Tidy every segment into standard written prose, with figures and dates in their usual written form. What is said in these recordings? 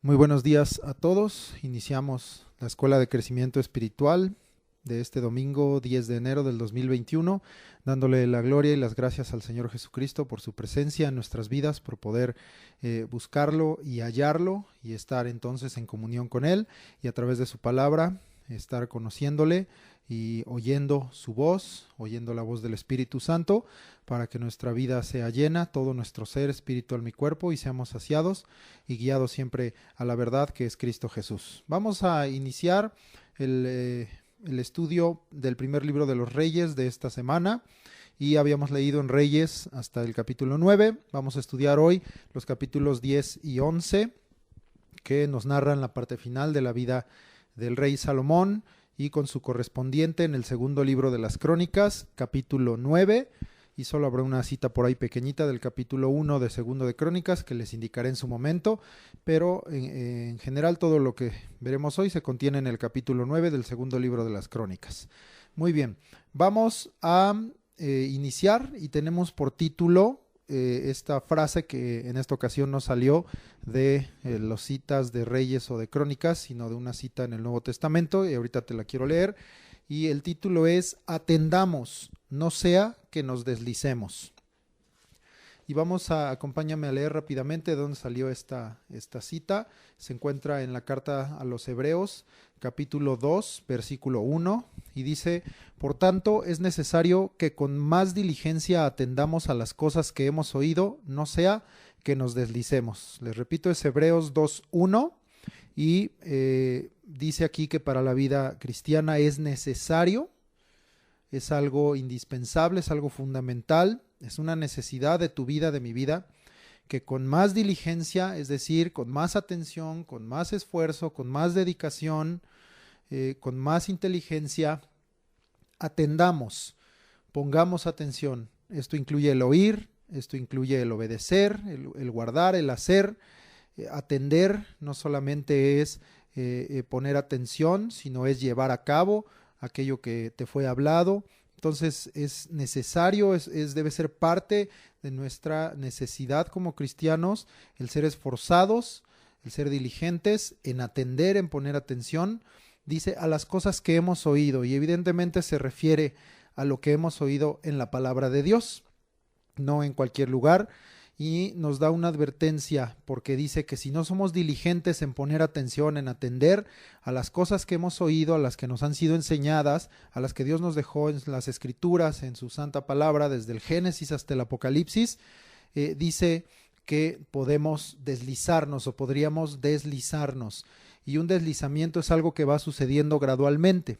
Muy buenos días a todos. Iniciamos la Escuela de Crecimiento Espiritual de este domingo 10 de enero del 2021, dándole la gloria y las gracias al Señor Jesucristo por su presencia en nuestras vidas, por poder buscarlo y hallarlo y estar entonces en comunión con Él y a través de su palabra estar conociéndole y oyendo su voz, oyendo la voz del Espíritu Santo, para que nuestra vida sea llena, todo nuestro ser, espíritu, alma y cuerpo, y seamos saciados y guiados siempre a la verdad que es Cristo Jesús. Vamos a iniciar el estudio del primer libro de los Reyes de esta semana, y habíamos leído en Reyes hasta el capítulo 9. Vamos a estudiar hoy los capítulos 10 y 11, que nos narran la parte final de la vida del rey Salomón, y con su correspondiente en el segundo libro de las Crónicas, capítulo 9, y solo habrá una cita por ahí pequeñita del capítulo 1 de segundo de Crónicas que les indicaré en su momento, pero en general todo lo que veremos hoy se contiene en el capítulo 9 del segundo libro de las Crónicas. Muy bien, vamos a iniciar y tenemos por título esta frase que en esta ocasión no salió de las citas de Reyes o de Crónicas, sino de una cita en el Nuevo Testamento, y ahorita te la quiero leer, y el título es Atendamos, no sea que nos deslicemos. Y acompáñame a leer rápidamente de dónde salió esta cita. Se encuentra en la carta a los Hebreos, capítulo 2, versículo 1, y dice: por tanto, es necesario que con más diligencia atendamos a las cosas que hemos oído, no sea que nos deslicemos. Les repito, es Hebreos 2, 1, y dice aquí que para la vida cristiana es necesario, es algo indispensable, es algo fundamental, es una necesidad de tu vida, de mi vida, que con más diligencia, es decir, con más atención, con más esfuerzo, con más dedicación, con más inteligencia, atendamos, pongamos atención. Esto incluye el oír, esto incluye el obedecer, el guardar, el hacer. Atender no solamente es poner atención, sino es llevar a cabo aquello que te fue hablado. Entonces es necesario, debe ser parte de nuestra necesidad como cristianos, el ser esforzados, el ser diligentes en atender, en poner atención. Dice a las cosas que hemos oído, y evidentemente se refiere a lo que hemos oído en la palabra de Dios, no en cualquier lugar. Y nos da una advertencia porque dice que si no somos diligentes en poner atención, en atender a las cosas que hemos oído, a las que nos han sido enseñadas, a las que Dios nos dejó en las Escrituras, en su santa palabra, desde el Génesis hasta el Apocalipsis, dice que podemos deslizarnos o podríamos deslizarnos. Y un deslizamiento es algo que va sucediendo gradualmente,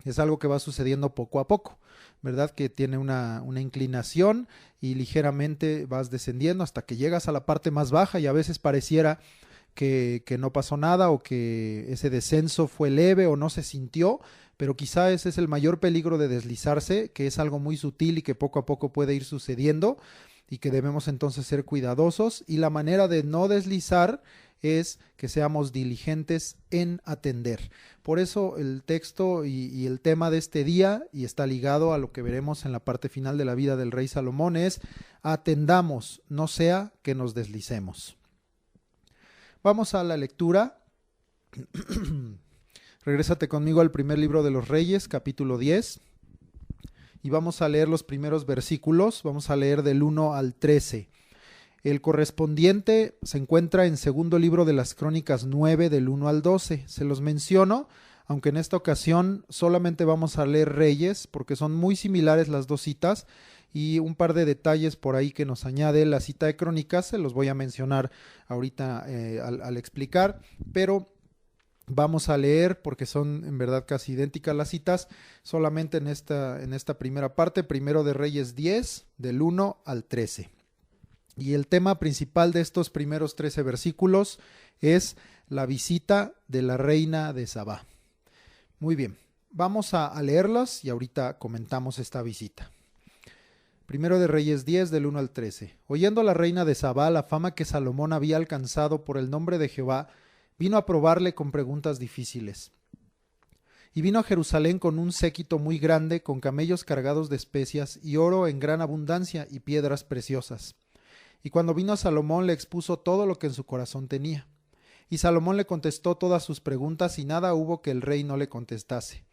es algo que va sucediendo poco a poco, ¿verdad? Que tiene una inclinación y ligeramente vas descendiendo hasta que llegas a la parte más baja, y a veces pareciera que no pasó nada, o que ese descenso fue leve o no se sintió, pero quizá ese es el mayor peligro de deslizarse, que es algo muy sutil y que poco a poco puede ir sucediendo, y que debemos entonces ser cuidadosos. Y la manera de no deslizar es que seamos diligentes en atender. Por eso el texto y el tema de este día, y está ligado a lo que veremos en la parte final de la vida del rey Salomón, es atendamos, no sea que nos deslicemos. Vamos a la lectura. Regrésate conmigo al primer libro de los Reyes, capítulo 10, y vamos a leer los primeros versículos. Vamos a leer del 1 al 13. El correspondiente se encuentra en segundo libro de las Crónicas 9, del 1 al 12. Se los menciono, aunque en esta ocasión solamente vamos a leer Reyes, porque son muy similares las dos citas, y un par de detalles por ahí que nos añade la cita de Crónicas se los voy a mencionar ahorita al explicar, pero vamos a leer, porque son en verdad casi idénticas las citas, solamente en esta primera parte, primero de Reyes 10, del 1 al 13. Y el tema principal de estos primeros 13 versículos es la visita de la reina de Sabá. Muy bien, vamos a leerlas y ahorita comentamos esta visita. Primero de Reyes 10, del 1 al 13. Oyendo la reina de Sabá la fama que Salomón había alcanzado por el nombre de Jehová, vino a probarle con preguntas difíciles. Y vino a Jerusalén con un séquito muy grande, con camellos cargados de especias y oro en gran abundancia y piedras preciosas. Y cuando vino a Salomón le expuso todo lo que en su corazón tenía. Y Salomón le contestó todas sus preguntas y nada hubo que el rey no le contestase.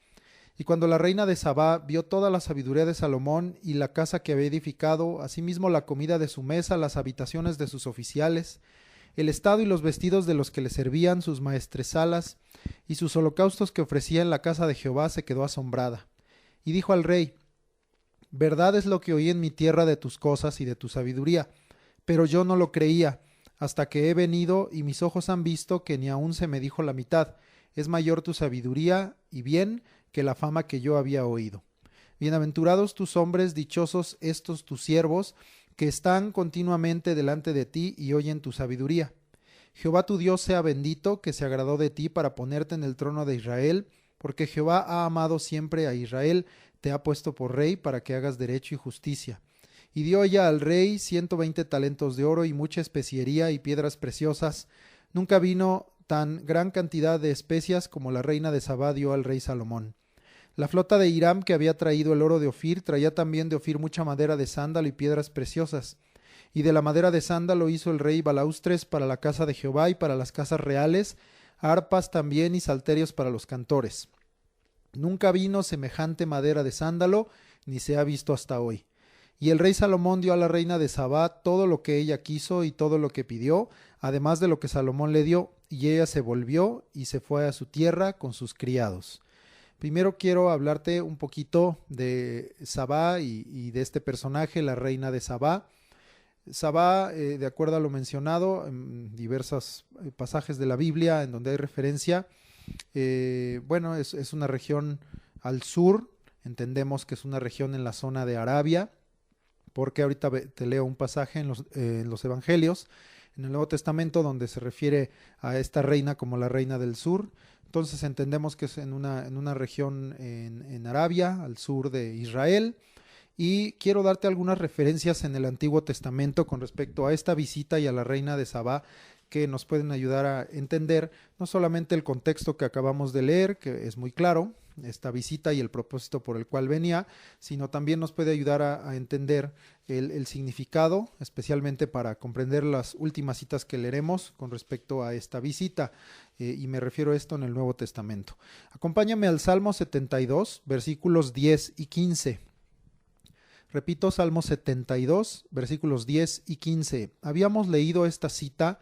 Y cuando la reina de Sabá vio toda la sabiduría de Salomón y la casa que había edificado, asimismo la comida de su mesa, las habitaciones de sus oficiales, el estado y los vestidos de los que le servían, sus maestresalas y sus holocaustos que ofrecía en la casa de Jehová, se quedó asombrada. Y dijo al rey: verdad es lo que oí en mi tierra de tus cosas y de tu sabiduría, pero yo no lo creía, hasta que he venido y mis ojos han visto que ni aun se me dijo la mitad. Es mayor tu sabiduría y bien que la fama que yo había oído. Bienaventurados tus hombres, dichosos estos tus siervos, que están continuamente delante de ti y oyen tu sabiduría. Jehová tu Dios sea bendito, que se agradó de ti para ponerte en el trono de Israel, porque Jehová ha amado siempre a Israel, te ha puesto por rey para que hagas derecho y justicia. Y dio ella al rey 120 talentos de oro y mucha especiería y piedras preciosas. Nunca vino tan gran cantidad de especias como la reina de Sabá dio al rey Salomón. La flota de Hiram, que había traído el oro de Ofir, traía también de Ofir mucha madera de sándalo y piedras preciosas. Y de la madera de sándalo hizo el rey balaustres para la casa de Jehová y para las casas reales, arpas también y salterios para los cantores. Nunca vino semejante madera de sándalo, ni se ha visto hasta hoy. Y el rey Salomón dio a la reina de Sabá todo lo que ella quiso y todo lo que pidió, además de lo que Salomón le dio, y ella se volvió y se fue a su tierra con sus criados. Primero quiero hablarte un poquito de Sabá y de este personaje, la reina de Sabá. Sabá, de acuerdo a lo mencionado en diversos pasajes de la Biblia en donde hay referencia, es una región al sur, entendemos que es una región en la zona de Arabia, porque ahorita te leo un pasaje en los Evangelios, en el Nuevo Testamento, donde se refiere a esta reina como la reina del sur. Entonces entendemos que es en una región en Arabia, al sur de Israel. Y quiero darte algunas referencias en el Antiguo Testamento con respecto a esta visita y a la reina de Sabá, que nos pueden ayudar a entender no solamente el contexto que acabamos de leer, que es muy claro, esta visita y el propósito por el cual venía, sino también nos puede ayudar a entender el significado, especialmente para comprender las últimas citas que leeremos con respecto a esta visita, y me refiero a esto en el Nuevo Testamento. Acompáñame al Salmo 72, versículos 10 y 15. Repito, Salmo 72, versículos 10 y 15. Habíamos leído esta cita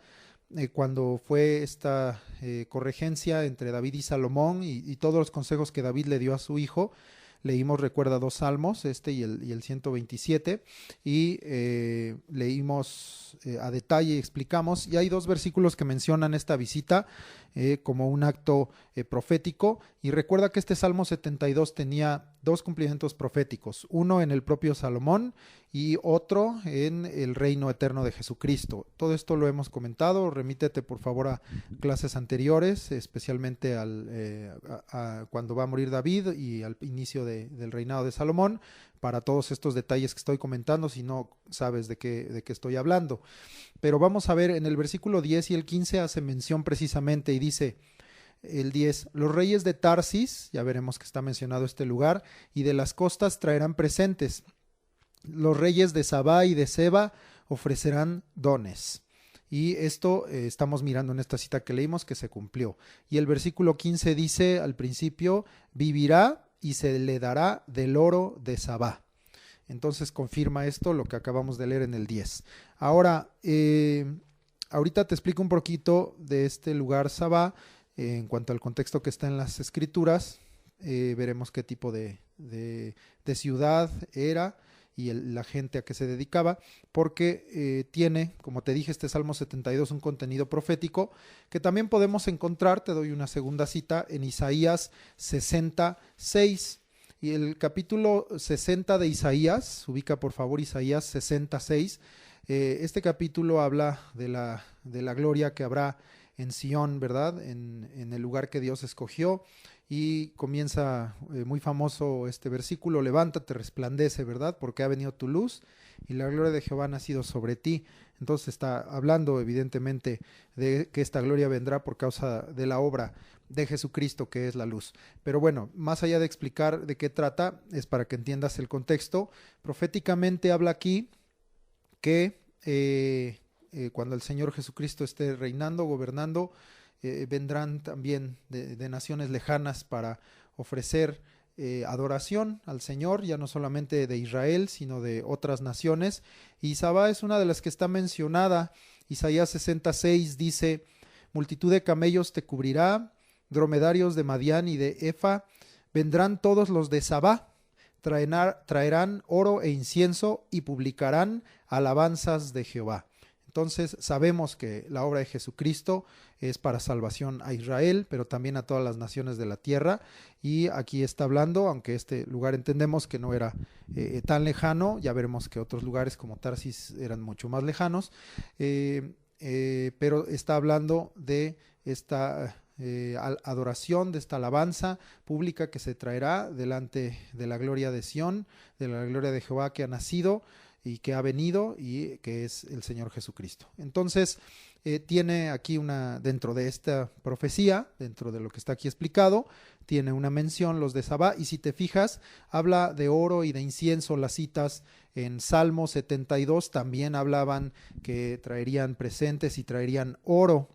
cuando fue esta corregencia entre David y Salomón y todos los consejos que David le dio a su hijo. Leímos, recuerda, 2 salmos, este y el 127, y leímos a detalle y explicamos, y hay 2 versículos que mencionan esta visita como un acto profético, y recuerda que este Salmo 72 tenía 2 cumplimientos proféticos, uno en el propio Salomón y otro en el reino eterno de Jesucristo. Todo esto lo hemos comentado, remítete por favor a clases anteriores, especialmente cuando va a morir David y al inicio del reinado de Salomón, para todos estos detalles que estoy comentando, si no sabes de qué estoy hablando. Pero vamos a ver, en el versículo 10 y el 15 hace mención precisamente y dice el 10, los reyes de Tarsis, ya veremos que está mencionado este lugar, y de las costas traerán presentes. Los reyes de Sabá y de Seba ofrecerán dones. Y esto estamos mirando en esta cita que leímos que se cumplió. Y el versículo 15 dice al principio, vivirá y se le dará del oro de Sabá. Entonces confirma esto lo que acabamos de leer en el 10. Ahora, ahorita te explico un poquito de este lugar Sabá en cuanto al contexto que está en las escrituras. Veremos qué tipo de ciudad era y la gente a que se dedicaba, porque tiene, como te dije, este Salmo 72 un contenido profético que también podemos encontrar, te doy una segunda cita, en Isaías 66. Y el capítulo 60 de Isaías, ubica por favor Isaías 66, este capítulo habla de la gloria que habrá en Sión, ¿verdad? En el lugar que Dios escogió. Y comienza muy famoso este versículo, levántate, resplandece, ¿verdad? Porque ha venido tu luz y la gloria de Jehová ha nacido sobre ti. Entonces está hablando evidentemente de que esta gloria vendrá por causa de la obra de Jesucristo, que es la luz. Pero bueno, más allá de explicar de qué trata, es para que entiendas el contexto. Proféticamente habla aquí que cuando el Señor Jesucristo esté reinando, gobernando, vendrán también de naciones lejanas para ofrecer adoración al Señor, ya no solamente de Israel, sino de otras naciones. Y Sabá es una de las que está mencionada. Isaías 66 dice: multitud de camellos te cubrirá, dromedarios de Madián y de Efa, vendrán todos los de Sabá, traerán oro e incienso y publicarán alabanzas de Jehová. Entonces sabemos que la obra de Jesucristo es para salvación a Israel, pero también a todas las naciones de la tierra. Y aquí está hablando, aunque este lugar entendemos que no era tan lejano, ya veremos que otros lugares como Tarsis eran mucho más lejanos, pero está hablando de esta adoración, de esta alabanza pública que se traerá delante de la gloria de Sión, de la gloria de Jehová que ha nacido y que ha venido y que es el Señor Jesucristo. Entonces tiene aquí dentro de esta profecía, dentro de lo que está aquí explicado, tiene una mención los de Sabá, y si te fijas, habla de oro y de incienso. Las citas en Salmo 72 también hablaban que traerían presentes y traerían oro.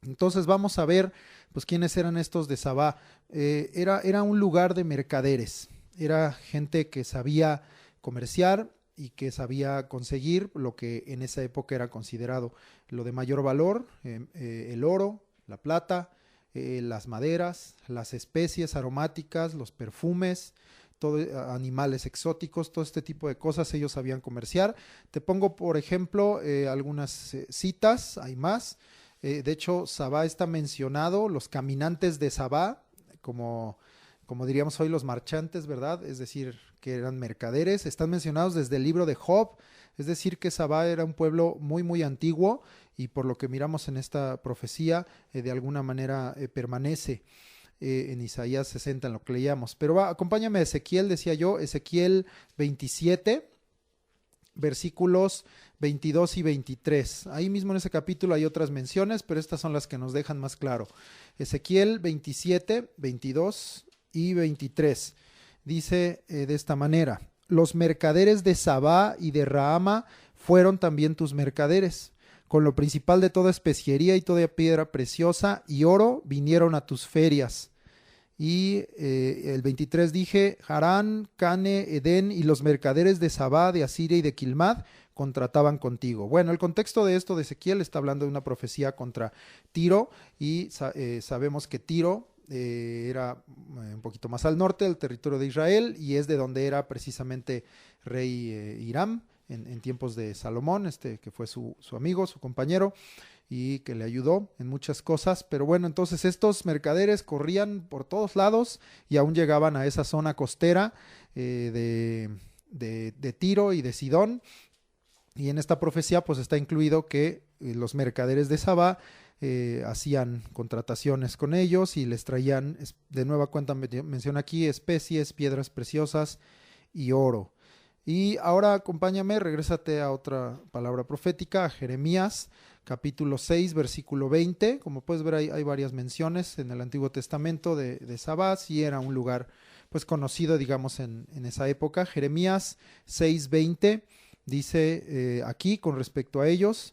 Entonces vamos a ver pues quiénes eran estos de Sabá. Era un lugar de mercaderes, era gente que sabía comerciar y que sabía conseguir lo que en esa época era considerado lo de mayor valor, el oro, la plata, las maderas, las especies aromáticas, los perfumes, animales exóticos, todo este tipo de cosas ellos sabían comerciar. Te pongo por ejemplo algunas citas, hay más. De hecho, Sabá está mencionado, los caminantes de Sabá, como diríamos hoy los marchantes, ¿verdad? Es decir, que eran mercaderes, están mencionados desde el libro de Job, es decir, que Sabá era un pueblo muy, muy antiguo, y por lo que miramos en esta profecía, de alguna manera permanece en Isaías 60, en lo que leíamos. Pero acompáñame a Ezequiel, decía yo, Ezequiel 27, versículos 22 y 23. Ahí mismo en ese capítulo hay otras menciones, pero estas son las que nos dejan más claro. Ezequiel 27, 22 y 23. Dice de esta manera: los mercaderes de Sabá y de Raama fueron también tus mercaderes. Con lo principal de toda especiería y toda piedra preciosa y oro vinieron a tus ferias. Y el 23 dije: Harán, Cane, Edén y los mercaderes de Sabá, de Asiria y de Quilmad contrataban contigo. Bueno, el contexto de esto de Ezequiel está hablando de una profecía contra Tiro, y sabemos que Tiro era un poquito más al norte del territorio de Israel, y es de donde era precisamente rey Hiram en tiempos de Salomón, que fue su amigo, su compañero, y que le ayudó en muchas cosas. Pero bueno, entonces estos mercaderes corrían por todos lados y aún llegaban a esa zona costera de Tiro y de Sidón. Y en esta profecía pues está incluido que los mercaderes de Sabá hacían contrataciones con ellos y les traían, de nueva cuenta menciona aquí, especies, piedras preciosas y oro. Y ahora acompáñame, regrésate a otra palabra profética, a Jeremías capítulo 6, versículo 20. Como puedes ver, hay varias menciones en el Antiguo Testamento de Sabá, y era un lugar pues conocido, digamos, en esa época. Jeremías 6, 20 dice aquí con respecto a ellos: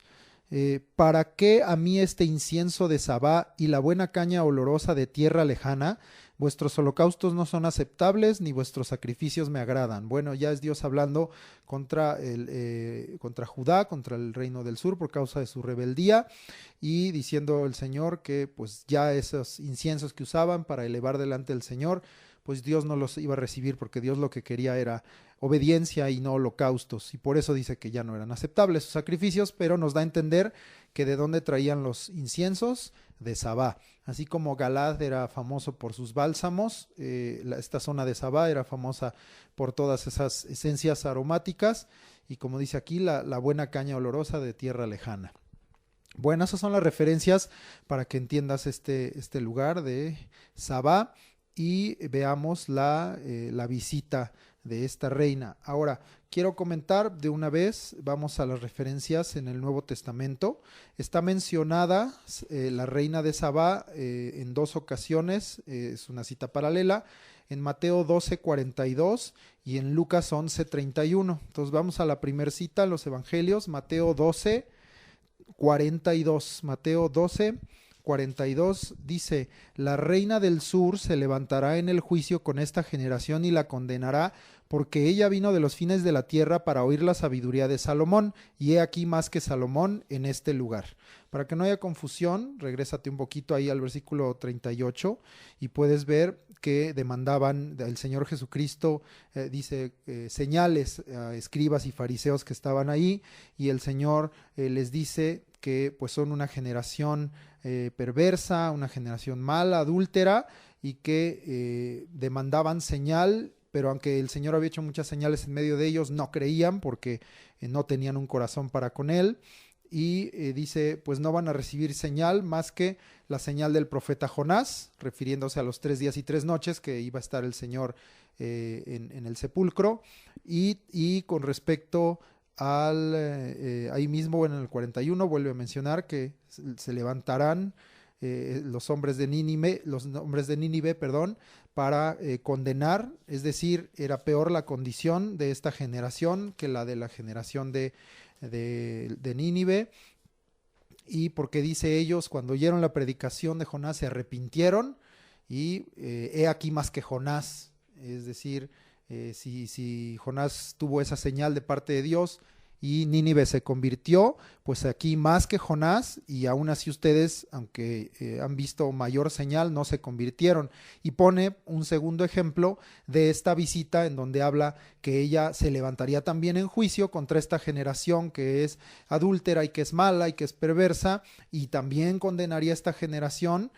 ¿para qué a mí este incienso de Sabá y la buena caña olorosa de tierra lejana? Vuestros holocaustos no son aceptables, ni vuestros sacrificios me agradan. Bueno, ya es Dios hablando contra Judá, contra el reino del sur, por causa de su rebeldía, y diciendo el Señor que pues ya esos inciensos que usaban para elevar delante del Señor, pues Dios no los iba a recibir, porque Dios lo que quería era obediencia y no holocaustos, y por eso dice que ya no eran aceptables sus sacrificios. Pero nos da a entender que de dónde traían los inciensos: de Sabá. Así como Galad era famoso por sus bálsamos, esta zona de Sabá era famosa por todas esas esencias aromáticas, y como dice aquí, la buena caña olorosa de tierra lejana. Bueno, esas son las referencias para que entiendas este lugar de Sabá, y veamos la visita de esta reina. Ahora, quiero comentar de una vez, vamos a las referencias en el Nuevo Testamento. Está mencionada la reina de Sabá en dos ocasiones, es una cita paralela, en Mateo 12:42 y en Lucas 11:31. Entonces vamos a la primera cita en los Evangelios, Mateo 12:42. Mateo 12, 42 dice: la reina del sur se levantará en el juicio con esta generación y la condenará, porque ella vino de los fines de la tierra para oír la sabiduría de Salomón, y he aquí más que Salomón en este lugar. Para que no haya confusión, regrésate un poquito ahí al versículo 38 y puedes ver que demandaban del Señor Jesucristo, dice, señales a escribas y fariseos que estaban ahí, y el Señor les dice que pues son una generación perversa, una generación mala, adúltera, y que demandaban señal, pero aunque el Señor había hecho muchas señales en medio de ellos, no creían porque no tenían un corazón para con Él. Y dice, pues no van a recibir señal más que la señal del profeta Jonás, refiriéndose a los 3 días y 3 noches que iba a estar el Señor en el sepulcro. Y con respecto al, ahí mismo en el 41 vuelve a mencionar que se levantarán los hombres de Nínive, perdón, para condenar, es decir, era peor la condición de esta generación que la de la generación de Nínive, y porque dice ellos, cuando oyeron la predicación de Jonás se arrepintieron, y he aquí más que Jonás, es decir, si Jonás tuvo esa señal de parte de Dios y Nínive se convirtió, pues aquí más que Jonás, y aún así ustedes, aunque han visto mayor señal, no se convirtieron. Y pone un segundo ejemplo de esta visita en donde habla que ella se levantaría también en juicio contra esta generación que es adúltera y que es mala y que es perversa, y también condenaría a esta generación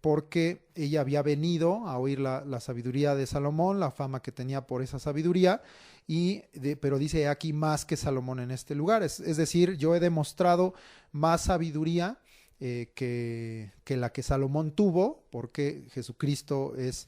porque ella había venido a oír la sabiduría de Salomón, la fama que tenía por esa sabiduría, pero dice aquí más que Salomón en este lugar, es decir, yo he demostrado más sabiduría que la que Salomón tuvo, porque Jesucristo es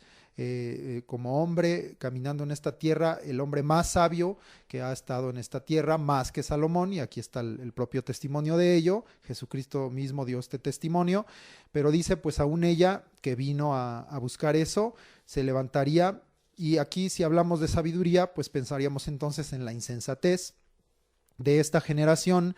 como hombre caminando en esta tierra, el hombre más sabio que ha estado en esta tierra, más que Salomón, y aquí está el propio testimonio de ello. Jesucristo mismo dio este testimonio, pero dice, pues aún ella que vino a buscar eso, se levantaría. Y aquí, si hablamos de sabiduría, pues pensaríamos entonces en la insensatez de esta generación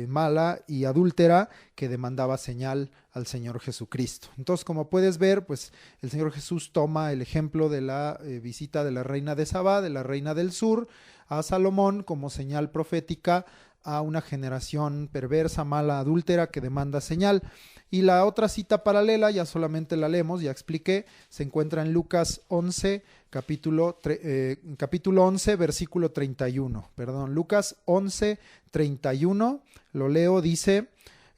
mala y adúltera que demandaba señal al Señor Jesucristo. Entonces, como puedes ver, pues el Señor Jesús toma el ejemplo de la visita de la reina de Sabá, de la reina del sur, a Salomón como señal profética a una generación perversa, mala, adúltera que demanda señal. Y la otra cita paralela, ya solamente la leemos, ya expliqué, se encuentra en Lucas 11, capítulo 11, versículo 31. Perdón, Lucas 11, 31, lo leo, dice,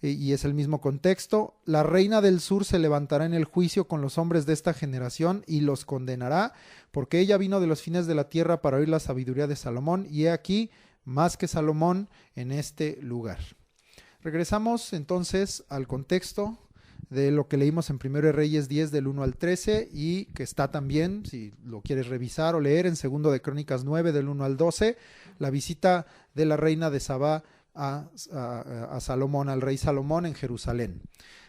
y es el mismo contexto: la reina del sur se levantará en el juicio con los hombres de esta generación y los condenará, porque ella vino de los fines de la tierra para oír la sabiduría de Salomón, y he aquí más que Salomón en este lugar. Regresamos entonces al contexto de lo que leímos en 1 Reyes 10 del 1 al 13 y que está también, si lo quieres revisar o leer, en 2 de Crónicas 9 del 1 al 12, la visita de la reina de Sabá a Salomón, al rey Salomón en Jerusalén.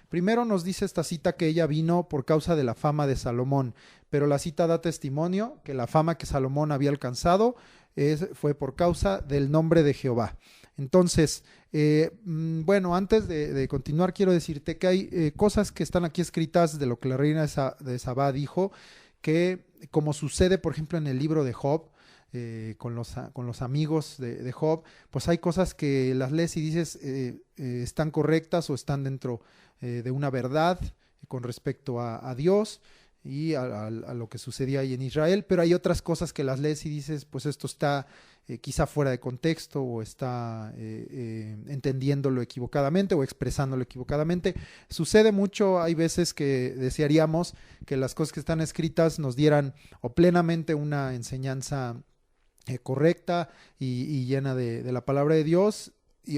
Primero nos dice esta cita que ella vino por causa de la fama de Salomón, pero la cita da testimonio que la fama que Salomón había alcanzado fue por causa del nombre de Jehová. Entonces, bueno, antes de continuar, quiero decirte que hay cosas que están aquí escritas de lo que la reina de Sabá dijo, que como sucede, por ejemplo, en el libro de Job, con los amigos de Job, pues hay cosas que las lees y dices están correctas o están dentro de una verdad con respecto a Dios y a lo que sucedía ahí en Israel, pero hay otras cosas que las lees y dices, pues esto está quizá fuera de contexto o está entendiéndolo equivocadamente o expresándolo equivocadamente. Sucede mucho, hay veces que desearíamos que las cosas que están escritas nos dieran o plenamente una enseñanza correcta y llena de la palabra de Dios,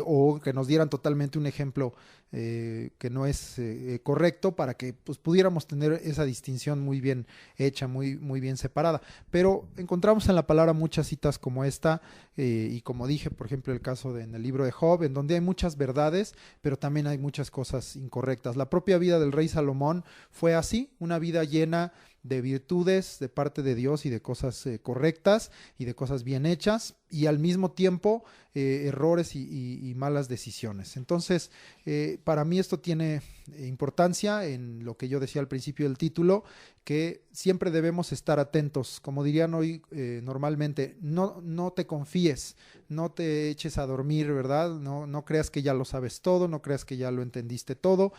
o que nos dieran totalmente un ejemplo que no es correcto, para que pues, pudiéramos tener esa distinción muy bien hecha, muy bien separada. Pero encontramos en la palabra muchas citas como esta, y como dije, por ejemplo, el caso en el libro de Job, en donde hay muchas verdades, pero también hay muchas cosas incorrectas. La propia vida del rey Salomón fue así, una vida llena de virtudes de parte de Dios y de cosas correctas y de cosas bien hechas, y al mismo tiempo errores y malas decisiones. Entonces, para mí esto tiene importancia en lo que yo decía al principio del título, que siempre debemos estar atentos. Como dirían hoy normalmente, no te confíes, no te eches a dormir, ¿verdad? No creas que ya lo sabes todo, no creas que ya lo entendiste todo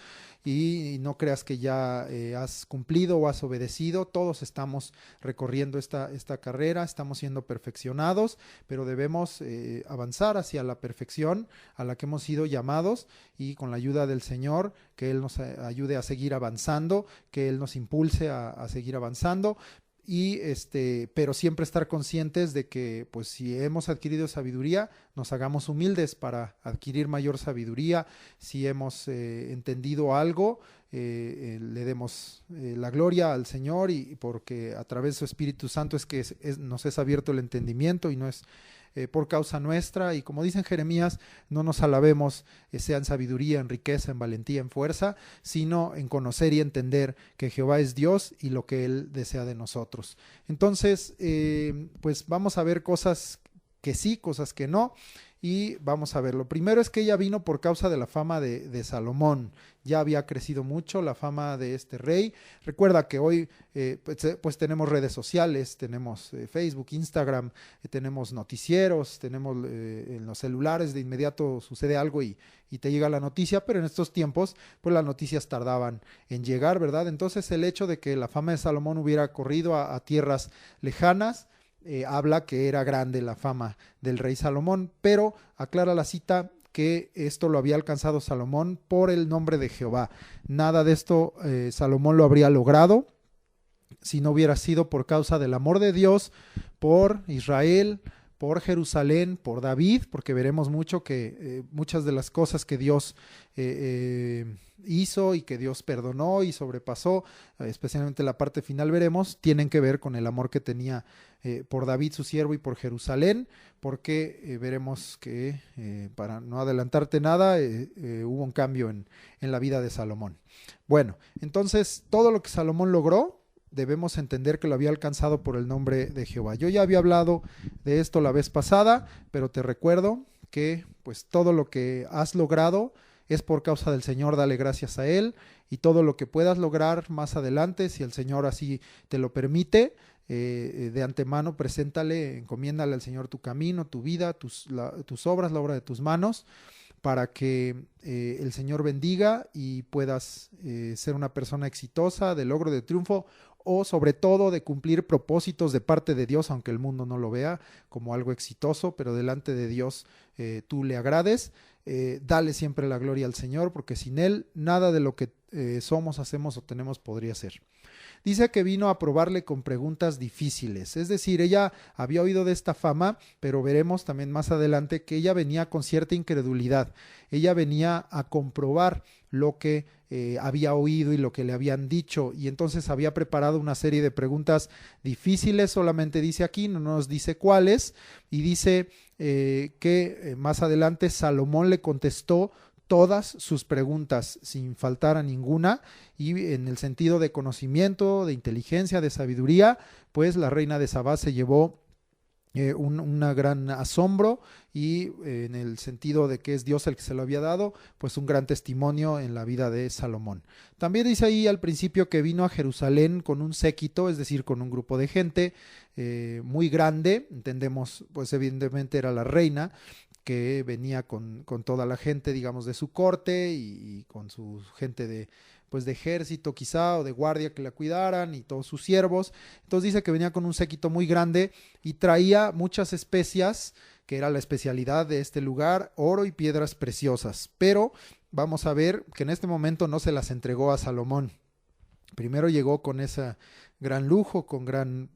y no creas que ya has cumplido o has obedecido. Todos estamos recorriendo esta carrera, estamos siendo perfeccionados, pero debemos avanzar hacia la perfección a la que hemos sido llamados, y con la ayuda del Señor, que Él nos ayude a seguir avanzando, que Él nos impulse a seguir avanzando. Y pero siempre estar conscientes de que pues si hemos adquirido sabiduría, nos hagamos humildes para adquirir mayor sabiduría. Si hemos entendido algo, le demos la gloria al Señor, y porque a través de su Espíritu Santo es que nos es abierto el entendimiento, y no es por causa nuestra. Y como dice en Jeremías, no nos alabemos sea en sabiduría, en riqueza, en valentía, en fuerza, sino en conocer y entender que Jehová es Dios y lo que Él desea de nosotros. Entonces, pues vamos a ver cosas que sí, cosas que no, y vamos a ver. Lo primero es que ella vino por causa de la fama de Salomón. Ya había crecido mucho la fama de este rey. Recuerda que hoy pues tenemos redes sociales, tenemos Facebook, Instagram, tenemos noticieros, tenemos en los celulares de inmediato sucede algo y te llega la noticia, pero en estos tiempos pues las noticias tardaban en llegar, ¿verdad? Entonces el hecho de que la fama de Salomón hubiera corrido a tierras lejanas, habla que era grande la fama del rey Salomón, pero aclara la cita que esto lo había alcanzado Salomón por el nombre de Jehová. Nada de esto Salomón lo habría logrado si no hubiera sido por causa del amor de Dios por Israel, por Jerusalén, por David, porque veremos mucho que muchas de las cosas que Dios hizo y que Dios perdonó y sobrepasó, especialmente la parte final veremos, tienen que ver con el amor que tenía por David su siervo y por Jerusalén, porque veremos que, para no adelantarte nada, hubo un cambio en la vida de Salomón. Bueno, entonces todo lo que Salomón logró, debemos entender que lo había alcanzado por el nombre de Jehová. Yo ya había hablado de esto la vez pasada, pero te recuerdo que pues todo lo que has logrado es por causa del Señor. Dale gracias a Él, y todo lo que puedas lograr más adelante, si el Señor así te lo permite, de antemano preséntale, encomiéndale al Señor tu camino, tu vida, tus obras, la obra de tus manos, para que el Señor bendiga y puedas ser una persona exitosa, de logro, de triunfo, o sobre todo de cumplir propósitos de parte de Dios, aunque el mundo no lo vea como algo exitoso, pero delante de Dios tú le agrades. Dale siempre la gloria al Señor, porque sin Él nada de lo que somos, hacemos o tenemos podría ser. Dice que vino a probarle con preguntas difíciles, es decir, ella había oído de esta fama, pero veremos también más adelante que ella venía con cierta incredulidad. Ella venía a comprobar lo que había oído y lo que le habían dicho, y entonces había preparado una serie de preguntas difíciles. Solamente dice aquí, no nos dice cuáles, y dice que más adelante Salomón le contestó todas sus preguntas sin faltar a ninguna, y en el sentido de conocimiento, de inteligencia, de sabiduría, pues la reina de Sabá se llevó un gran asombro, y en el sentido de que es Dios el que se lo había dado, pues un gran testimonio en la vida de Salomón. También dice ahí al principio que vino a Jerusalén con un séquito, es decir, con un grupo de gente muy grande. Entendemos, pues evidentemente era la reina, que venía con toda la gente, digamos, de su corte, y con su gente de ejército quizá, o de guardia que la cuidaran, y todos sus siervos. Entonces dice que venía con un séquito muy grande y traía muchas especias, que era la especialidad de este lugar, oro y piedras preciosas. Pero vamos a ver que en este momento no se las entregó a Salomón. Primero llegó con ese gran lujo, con gran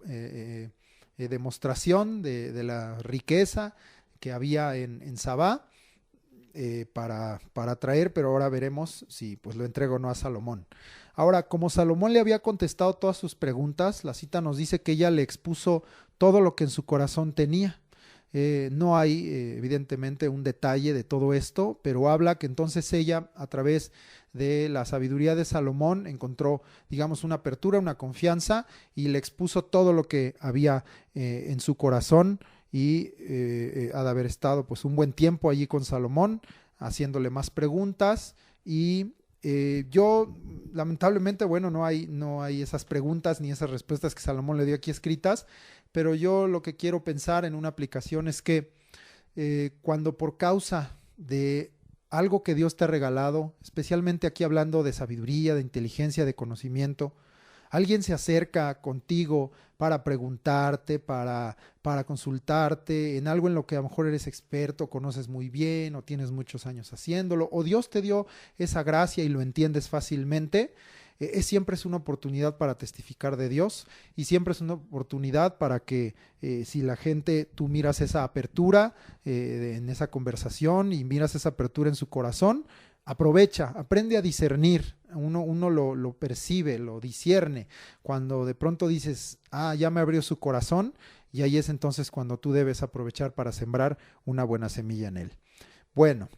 demostración de la riqueza que había en Sabá, para traer, pero ahora veremos si pues lo entrega o no a Salomón. Ahora, como Salomón le había contestado todas sus preguntas, la cita nos dice que ella le expuso todo lo que en su corazón tenía. No hay evidentemente un detalle de todo esto, pero habla que entonces ella, a través de la sabiduría de Salomón, encontró, digamos, una apertura, una confianza, y le expuso todo lo que había en su corazón, y ha de haber estado pues un buen tiempo allí con Salomón, haciéndole más preguntas, Y yo, lamentablemente, bueno, no hay esas preguntas ni esas respuestas que Salomón le dio aquí escritas, pero yo lo que quiero pensar en una aplicación es que cuando por causa de algo que Dios te ha regalado, especialmente aquí hablando de sabiduría, de inteligencia, de conocimiento, alguien se acerca contigo para preguntarte, para consultarte en algo en lo que a lo mejor eres experto, conoces muy bien o tienes muchos años haciéndolo, o Dios te dio esa gracia y lo entiendes fácilmente, siempre es una oportunidad para testificar de Dios y siempre es una oportunidad para que si la gente, tú miras esa apertura en esa conversación y miras esa apertura en su corazón, aprovecha, aprende a discernir, uno lo percibe, lo discierne, cuando de pronto dices, ya me abrió su corazón, y ahí es entonces cuando tú debes aprovechar para sembrar una buena semilla en él. Bueno,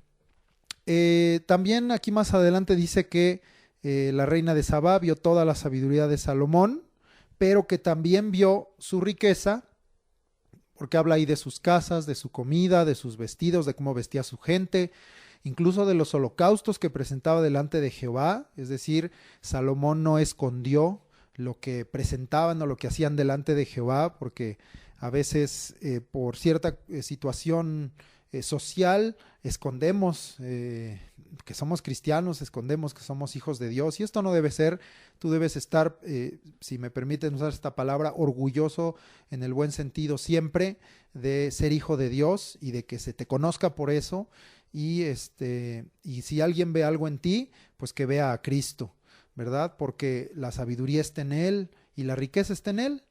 también aquí más adelante dice que la reina de Sabá vio toda la sabiduría de Salomón, pero que también vio su riqueza, porque habla ahí de sus casas, de su comida, de sus vestidos, de cómo vestía su gente, incluso de los holocaustos que presentaba delante de Jehová. Es decir, Salomón no escondió lo que presentaban o lo que hacían delante de Jehová, porque a veces por cierta situación social escondemos que somos cristianos, escondemos que somos hijos de Dios, y esto no debe ser. Tú debes estar, si me permiten usar esta palabra, orgulloso en el buen sentido siempre de ser hijo de Dios y de que se te conozca por eso. Y si alguien ve algo en ti, pues que vea a Cristo, ¿verdad? Porque la sabiduría está en Él y la riqueza está en Él.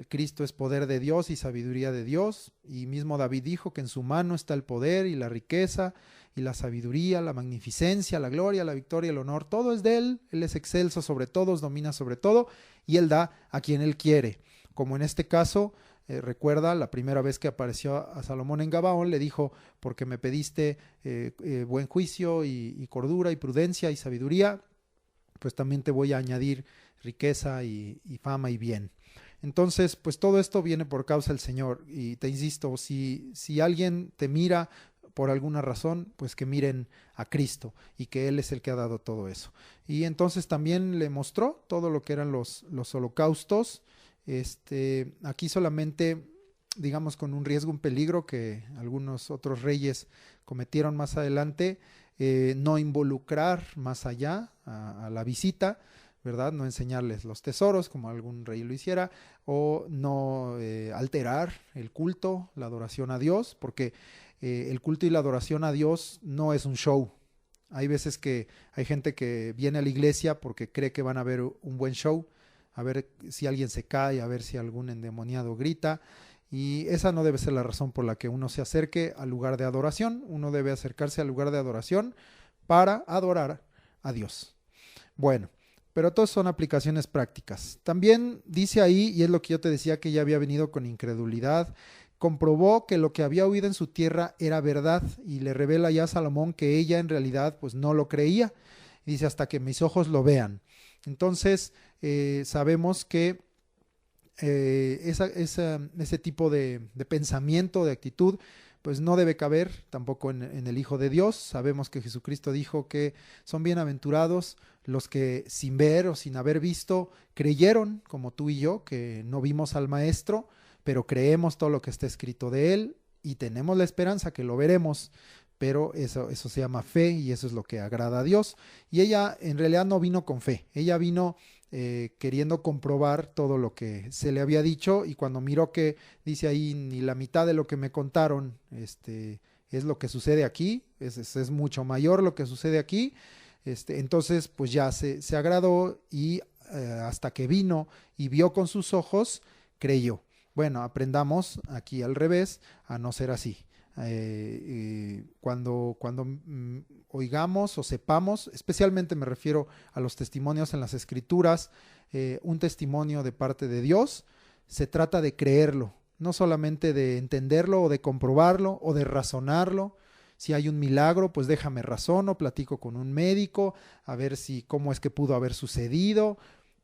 Cristo es poder de Dios y sabiduría de Dios, y mismo David dijo que en su mano está el poder y la riqueza y la sabiduría, la magnificencia, la gloria, la victoria, el honor, todo es de Él. Él es excelso sobre todos, domina sobre todo, y Él da a quien Él quiere, como en este caso. Recuerda, la primera vez que apareció a Salomón en Gabaón, le dijo, porque me pediste buen juicio y cordura y prudencia y sabiduría, pues también te voy a añadir riqueza y fama y bien. Entonces, pues todo esto viene por causa del Señor, y te insisto, si alguien te mira por alguna razón, pues que miren a Cristo y que Él es el que ha dado todo eso. Y entonces también le mostró todo lo que eran los holocaustos. Aquí solamente, digamos, con un riesgo, un peligro que algunos otros reyes cometieron más adelante, no involucrar más allá a la visita, ¿verdad? No enseñarles los tesoros como algún rey lo hiciera, o no alterar el culto, la adoración a Dios, porque el culto y la adoración a Dios no es un show. Hay veces que hay gente que viene a la iglesia porque cree que van a ver un buen show, a ver si alguien se cae, a ver si algún endemoniado grita, y esa no debe ser la razón por la que uno se acerque al lugar de adoración. Uno debe acercarse al lugar de adoración para adorar a Dios. Bueno, pero todas son aplicaciones prácticas. También dice ahí, y es lo que yo te decía, que ella había venido con incredulidad, comprobó que lo que había oído en su tierra era verdad, y le revela ya a Salomón que ella en realidad pues no lo creía. Dice, hasta que mis ojos lo vean. Entonces sabemos que ese tipo de pensamiento, de actitud, pues no debe caber tampoco en el Hijo de Dios. Sabemos que Jesucristo dijo que son bienaventurados los que sin ver o sin haber visto creyeron, como tú y yo, que no vimos al Maestro, pero creemos todo lo que está escrito de Él y tenemos la esperanza que lo veremos. Pero eso se llama fe, y eso es lo que agrada a Dios. Y ella en realidad no vino con fe, ella vino queriendo comprobar todo lo que se le había dicho, y cuando miró que dice ahí ni la mitad de lo que me contaron es lo que sucede aquí, es mucho mayor lo que sucede aquí, entonces pues ya se agradó, y hasta que vino y vio con sus ojos, creyó. Bueno, aprendamos aquí al revés a no ser así. Cuando oigamos o sepamos, especialmente me refiero a los testimonios en las Escrituras, un testimonio de parte de Dios, se trata de creerlo, no solamente de entenderlo o de comprobarlo o de razonarlo. Si hay un milagro, pues déjame razono, platico con un médico, a ver cómo es que pudo haber sucedido,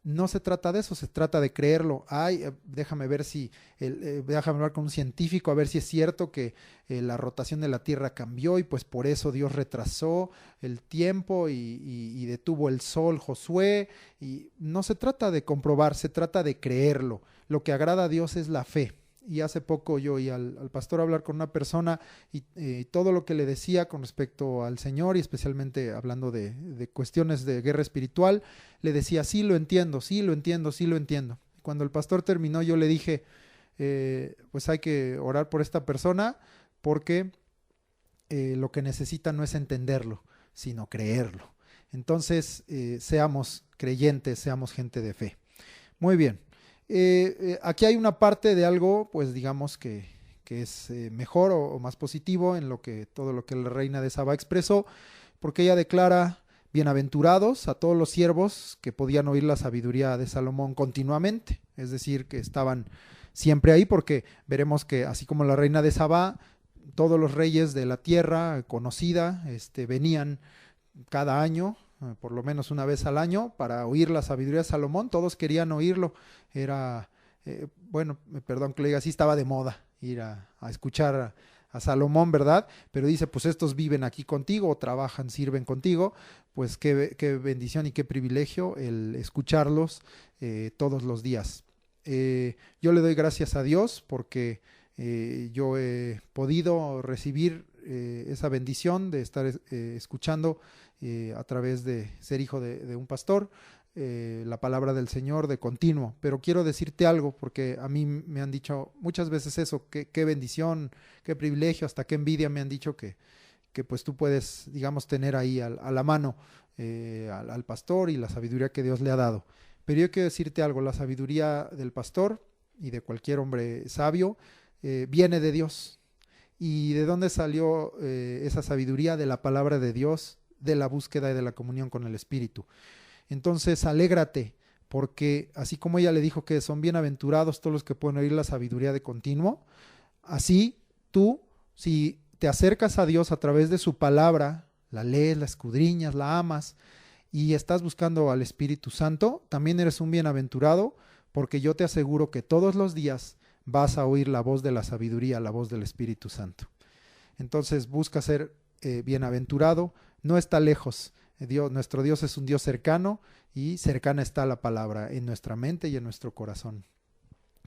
No se trata de eso, se trata de creerlo. Ay, déjame ver si, déjame hablar con un científico a ver si es cierto que la rotación de la Tierra cambió y pues por eso Dios retrasó el tiempo y detuvo el sol Josué. Y no se trata de comprobar, se trata de creerlo. Lo que agrada a Dios es la fe. Y hace poco yo oí al pastor hablar con una persona y todo lo que le decía con respecto al Señor y especialmente hablando de cuestiones de guerra espiritual, le decía, sí lo entiendo, sí lo entiendo, sí lo entiendo. Cuando el pastor terminó yo le dije, pues hay que orar por esta persona porque lo que necesita no es entenderlo, sino creerlo. Entonces, seamos creyentes, seamos gente de fe. Muy bien. Aquí hay una parte de algo, pues digamos que es mejor o más positivo en todo lo que la reina de Saba expresó, porque ella declara bienaventurados a todos los siervos que podían oír la sabiduría de Salomón continuamente, es decir, que estaban siempre ahí, porque veremos que así como la reina de Saba, todos los reyes de la tierra conocida venían cada año, por lo menos una vez al año, para oír la sabiduría de Salomón. Todos querían oírlo. Era, bueno, perdón que le diga así, estaba de moda ir a escuchar a Salomón, ¿verdad? Pero dice, pues estos viven aquí contigo, trabajan, sirven contigo, pues qué bendición y qué privilegio el escucharlos todos los días. Yo le doy gracias a Dios porque yo he podido recibir esa bendición de estar escuchando a través de ser hijo de un pastor, la palabra del Señor de continuo. Pero quiero decirte algo, porque a mí me han dicho muchas veces eso, qué bendición, qué privilegio, hasta qué envidia me han dicho que pues tú puedes, digamos, tener ahí a la mano al pastor y la sabiduría que Dios le ha dado. Pero yo quiero decirte algo, la sabiduría del pastor y de cualquier hombre sabio viene de Dios. ¿Y de dónde salió esa sabiduría? De la palabra de Dios, de la búsqueda y de la comunión con el Espíritu. Entonces, alégrate, porque así como ella le dijo que son bienaventurados todos los que pueden oír la sabiduría de continuo, así tú, si te acercas a Dios a través de su palabra, la lees, la escudriñas, la amas y estás buscando al Espíritu Santo, también eres un bienaventurado, porque yo te aseguro que todos los días vas a oír la voz de la sabiduría, la voz del Espíritu Santo. Entonces busca ser bienaventurado, no está lejos. Nuestro Dios es un Dios cercano y cercana está la palabra en nuestra mente y en nuestro corazón.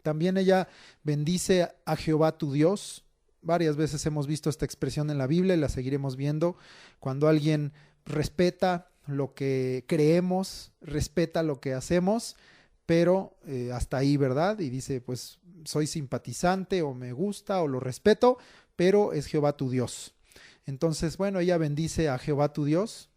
También ella bendice a Jehová tu Dios. Varias veces hemos visto esta expresión en la Biblia y la seguiremos viendo. Cuando alguien respeta lo que creemos, respeta lo que hacemos, pero hasta ahí, ¿verdad? Y dice, pues soy simpatizante o me gusta o lo respeto, pero es Jehová tu Dios. Entonces, bueno, ella bendice a Jehová tu Dios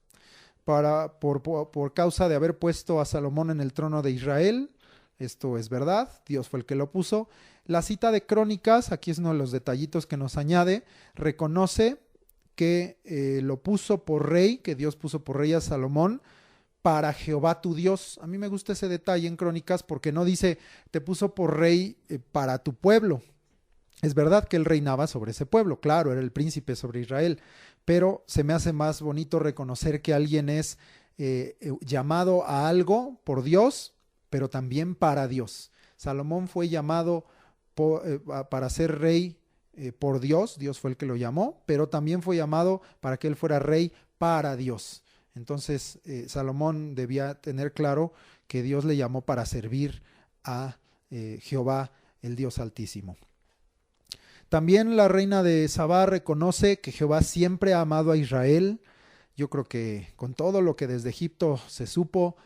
por causa de haber puesto a Salomón en el trono de Israel. Esto es verdad, Dios fue el que lo puso. La cita de Crónicas, aquí es uno de los detallitos que nos añade, reconoce que lo puso por rey, que Dios puso por rey a Salomón, para Jehová tu Dios. A mí me gusta ese detalle en Crónicas porque no dice te puso por rey para tu pueblo. Es verdad que él reinaba sobre ese pueblo, claro, era el príncipe sobre Israel, pero se me hace más bonito reconocer que alguien es llamado a algo por Dios, pero también para Dios. Salomón fue llamado para ser rey por Dios, Dios fue el que lo llamó, pero también fue llamado para que él fuera rey para Dios. Entonces, Salomón debía tener claro que Dios le llamó para servir a Jehová, el Dios Altísimo. También la reina de Sabá reconoce que Jehová siempre ha amado a Israel. Yo creo que con todo lo que desde Egipto se supo,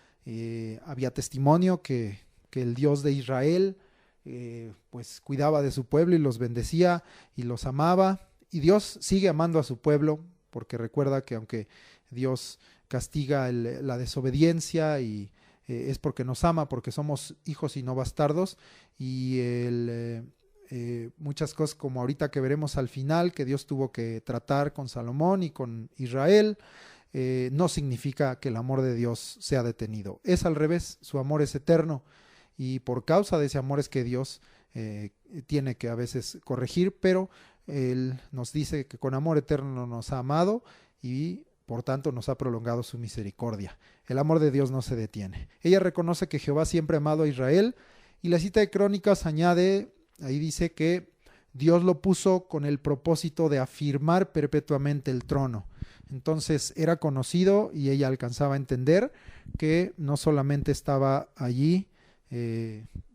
había testimonio que el Dios de Israel pues cuidaba de su pueblo y los bendecía y los amaba. Y Dios sigue amando a su pueblo, porque recuerda que aunque Dios castiga la desobediencia y es porque nos ama, porque somos hijos y no bastardos, y muchas cosas como ahorita que veremos al final que Dios tuvo que tratar con Salomón y con Israel, no significa que el amor de Dios sea detenido. Es al revés, su amor es eterno y por causa de ese amor es que Dios tiene que a veces corregir, pero Él nos dice que con amor eterno nos ha amado y por tanto nos ha prolongado su misericordia. El amor de Dios no se detiene. Ella reconoce que Jehová siempre ha amado a Israel, y la cita de Crónicas añade, ahí dice que Dios lo puso con el propósito de afirmar perpetuamente el trono. Entonces era conocido y ella alcanzaba a entender que no solamente estaba allí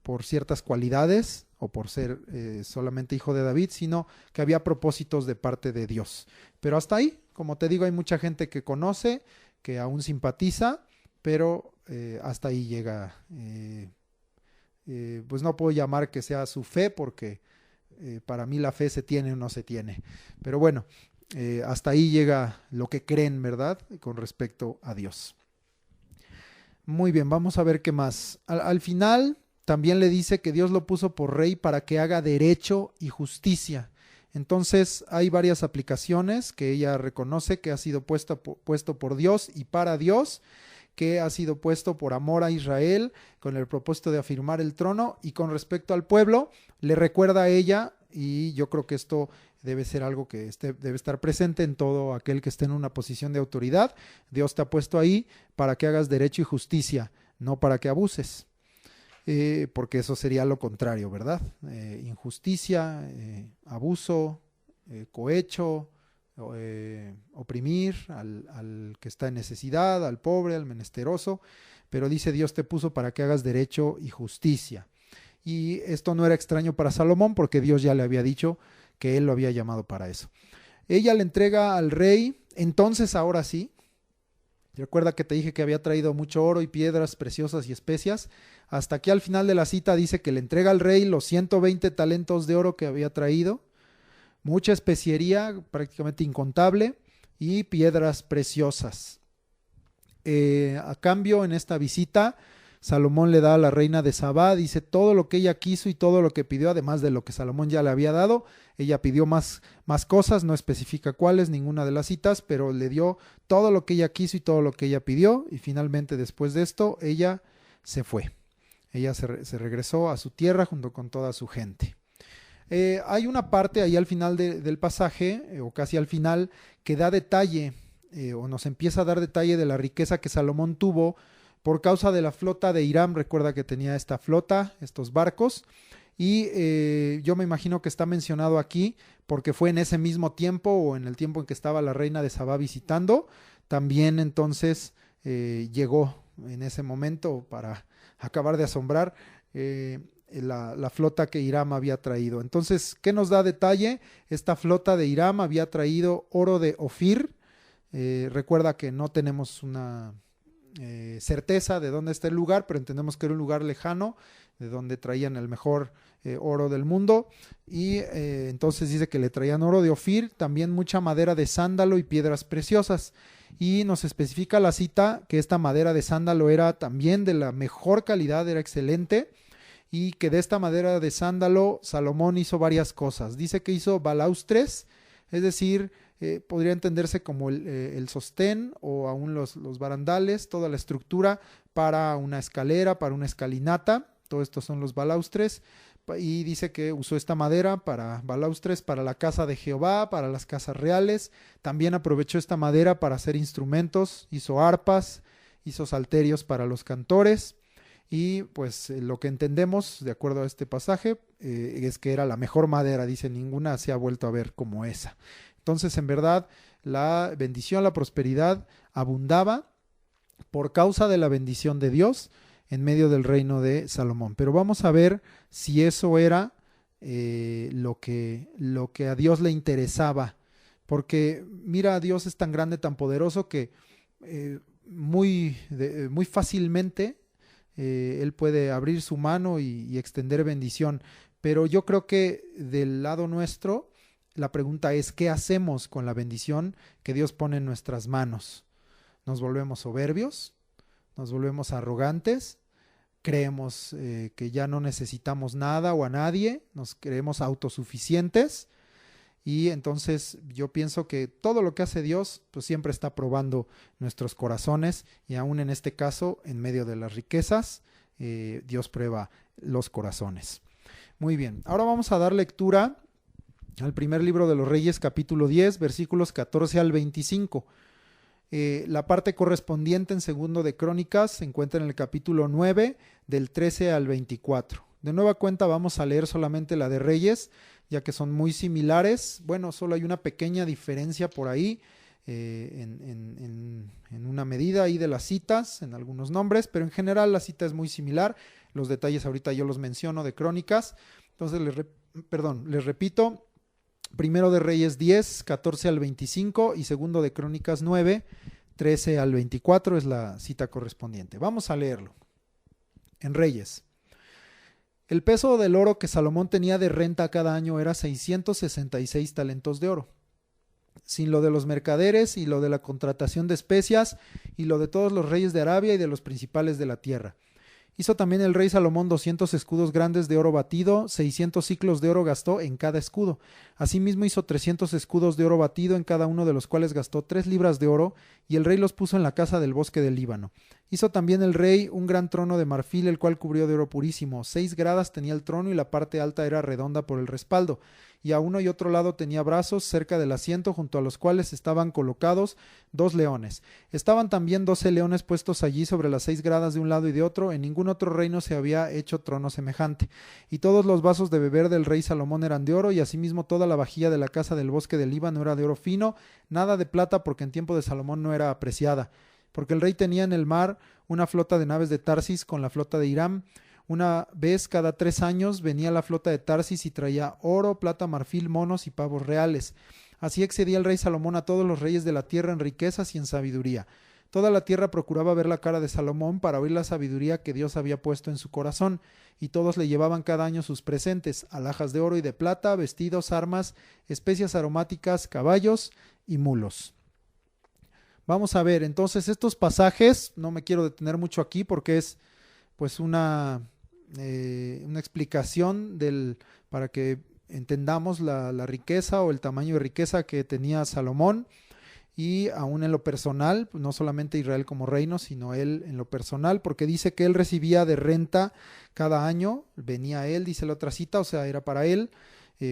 por ciertas cualidades o por ser solamente hijo de David, sino que había propósitos de parte de Dios. Pero hasta ahí, como te digo, hay mucha gente que conoce, que aún simpatiza, pero hasta ahí llega. Pues no puedo llamar que sea su fe, porque para mí la fe se tiene o no se tiene. Pero bueno, hasta ahí llega lo que creen, ¿verdad?, con respecto a Dios. Muy bien, vamos a ver qué más. Al final también le dice que Dios lo puso por rey para que haga derecho y justicia. Entonces hay varias aplicaciones que ella reconoce que ha sido puesto por Dios y para Dios, que ha sido puesto por amor a Israel con el propósito de afirmar el trono, y con respecto al pueblo le recuerda a ella, y yo creo que esto debe ser algo que debe estar presente en todo aquel que esté en una posición de autoridad. Dios te ha puesto ahí para que hagas derecho y justicia, no para que abuses, porque eso sería lo contrario, ¿verdad? Injusticia, abuso, cohecho, oprimir al que está en necesidad, al pobre, al menesteroso. Pero dice: Dios te puso para que hagas derecho y justicia. Y esto no era extraño para Salomón, porque Dios ya le había dicho que él lo había llamado para eso. Ella le entrega al rey, entonces ahora sí, recuerda que te dije que había traído mucho oro y piedras preciosas y especias. Hasta aquí al final de la cita dice que le entrega al rey los 120 talentos de oro que había traído, mucha especiería, prácticamente incontable, y piedras preciosas. A cambio, en esta visita, Salomón le da a la reina de Sabá, dice, todo lo que ella quiso y todo lo que pidió, además de lo que Salomón ya le había dado. Ella pidió más cosas, no especifica cuáles, ninguna de las citas, pero le dio todo lo que ella quiso y todo lo que ella pidió, y finalmente, después de esto, ella se fue. Ella se regresó a su tierra junto con toda su gente. Hay una parte ahí al final del pasaje, o casi al final, que da detalle, o nos empieza a dar detalle de la riqueza que Salomón tuvo por causa de la flota de Hiram. Recuerda que tenía esta flota, estos barcos, y yo me imagino que está mencionado aquí porque fue en ese mismo tiempo, o en el tiempo en que estaba la reina de Sabá visitando. También entonces llegó en ese momento para acabar de asombrar la flota que Hiram había traído. Entonces, ¿qué nos da detalle? Esta flota de Hiram había traído oro de Ofir. Recuerda que no tenemos una certeza de dónde está el lugar, pero entendemos que era un lugar lejano, de donde traían el mejor oro del mundo. Y entonces dice que le traían oro de Ofir, también mucha madera de sándalo y piedras preciosas. Y nos especifica la cita que esta madera de sándalo era también de la mejor calidad, era excelente, y que de esta madera de sándalo Salomón hizo varias cosas. Dice que hizo balaustres, es decir, podría entenderse como el sostén, o aún los barandales, toda la estructura para una escalera, para una escalinata. Todo esto son los balaustres. Y dice que usó esta madera para balaustres para la casa de Jehová, para las casas reales. También aprovechó esta madera para hacer instrumentos, hizo arpas, hizo salterios para los cantores. Y pues lo que entendemos, de acuerdo a este pasaje, es que era la mejor madera. Dice, ninguna se ha vuelto a ver como esa. Entonces, en verdad, la bendición, la prosperidad abundaba por causa de la bendición de Dios en medio del reino de Salomón. Pero vamos a ver si eso era lo que a Dios le interesaba. Porque mira, Dios es tan grande, tan poderoso, que muy fácilmente Él puede abrir su mano y extender bendición. Pero yo creo que del lado nuestro, la pregunta es, ¿qué hacemos con la bendición que Dios pone en nuestras manos? ¿Nos volvemos soberbios? ¿Nos volvemos arrogantes? ¿Creemos que ya no necesitamos nada o a nadie? ¿Nos creemos autosuficientes? Y entonces yo pienso que todo lo que hace Dios, pues siempre está probando nuestros corazones, y aún en este caso, en medio de las riquezas, Dios prueba los corazones. Muy bien, ahora vamos a dar lectura al primer libro de los Reyes, capítulo 10, versículos 14 al 25. La parte correspondiente en segundo de Crónicas se encuentra en el capítulo 9, del 13 al 24. De nueva cuenta vamos a leer solamente la de Reyes, ya que son muy similares. Bueno, solo hay una pequeña diferencia por ahí, en una medida ahí de las citas, en algunos nombres, pero en general la cita es muy similar. Los detalles ahorita yo los menciono de Crónicas. Entonces les repito, primero de Reyes 10, 14 al 25 y segundo de Crónicas 9, 13 al 24 es la cita correspondiente. Vamos a leerlo. En Reyes. El peso del oro que Salomón tenía de renta cada año era 666 talentos de oro, sin lo de los mercaderes y lo de la contratación de especias y lo de todos los reyes de Arabia y de los principales de la tierra. Hizo también el rey Salomón 200 escudos grandes de oro batido, 600 siclos de oro gastó en cada escudo. Asimismo hizo 300 escudos de oro batido, en cada uno de los cuales gastó 3 libras de oro, y el rey los puso en la casa del bosque del Líbano. Hizo también el rey un gran trono de marfil, el cual cubrió de oro purísimo. 6 gradas tenía el trono y la parte alta era redonda por el respaldo, y a uno y otro lado tenía brazos cerca del asiento, junto a los cuales estaban colocados 2 leones. Estaban también 12 leones puestos allí sobre las 6 gradas de un lado y de otro. En ningún otro reino se había hecho trono semejante. Y todos los vasos de beber del rey Salomón eran de oro, y asimismo toda la vajilla de la casa del bosque del Líbano era de oro fino, nada de plata, porque en tiempo de Salomón no era apreciada. Porque el rey tenía en el mar una flota de naves de Tarsis con la flota de Hiram. Una vez cada 3 años venía la flota de Tarsis y traía oro, plata, marfil, monos y pavos reales. Así excedía el rey Salomón a todos los reyes de la tierra en riquezas y en sabiduría. Toda la tierra procuraba ver la cara de Salomón para oír la sabiduría que Dios había puesto en su corazón, y todos le llevaban cada año sus presentes, alhajas de oro y de plata, vestidos, armas, especias aromáticas, caballos y mulos. Vamos a ver, entonces estos pasajes, no me quiero detener mucho aquí porque es pues una explicación para que entendamos la riqueza o el tamaño de riqueza que tenía Salomón, y aún en lo personal, no solamente Israel como reino, sino él en lo personal, porque dice que él recibía de renta cada año, venía él, dice la otra cita, o sea, era para él,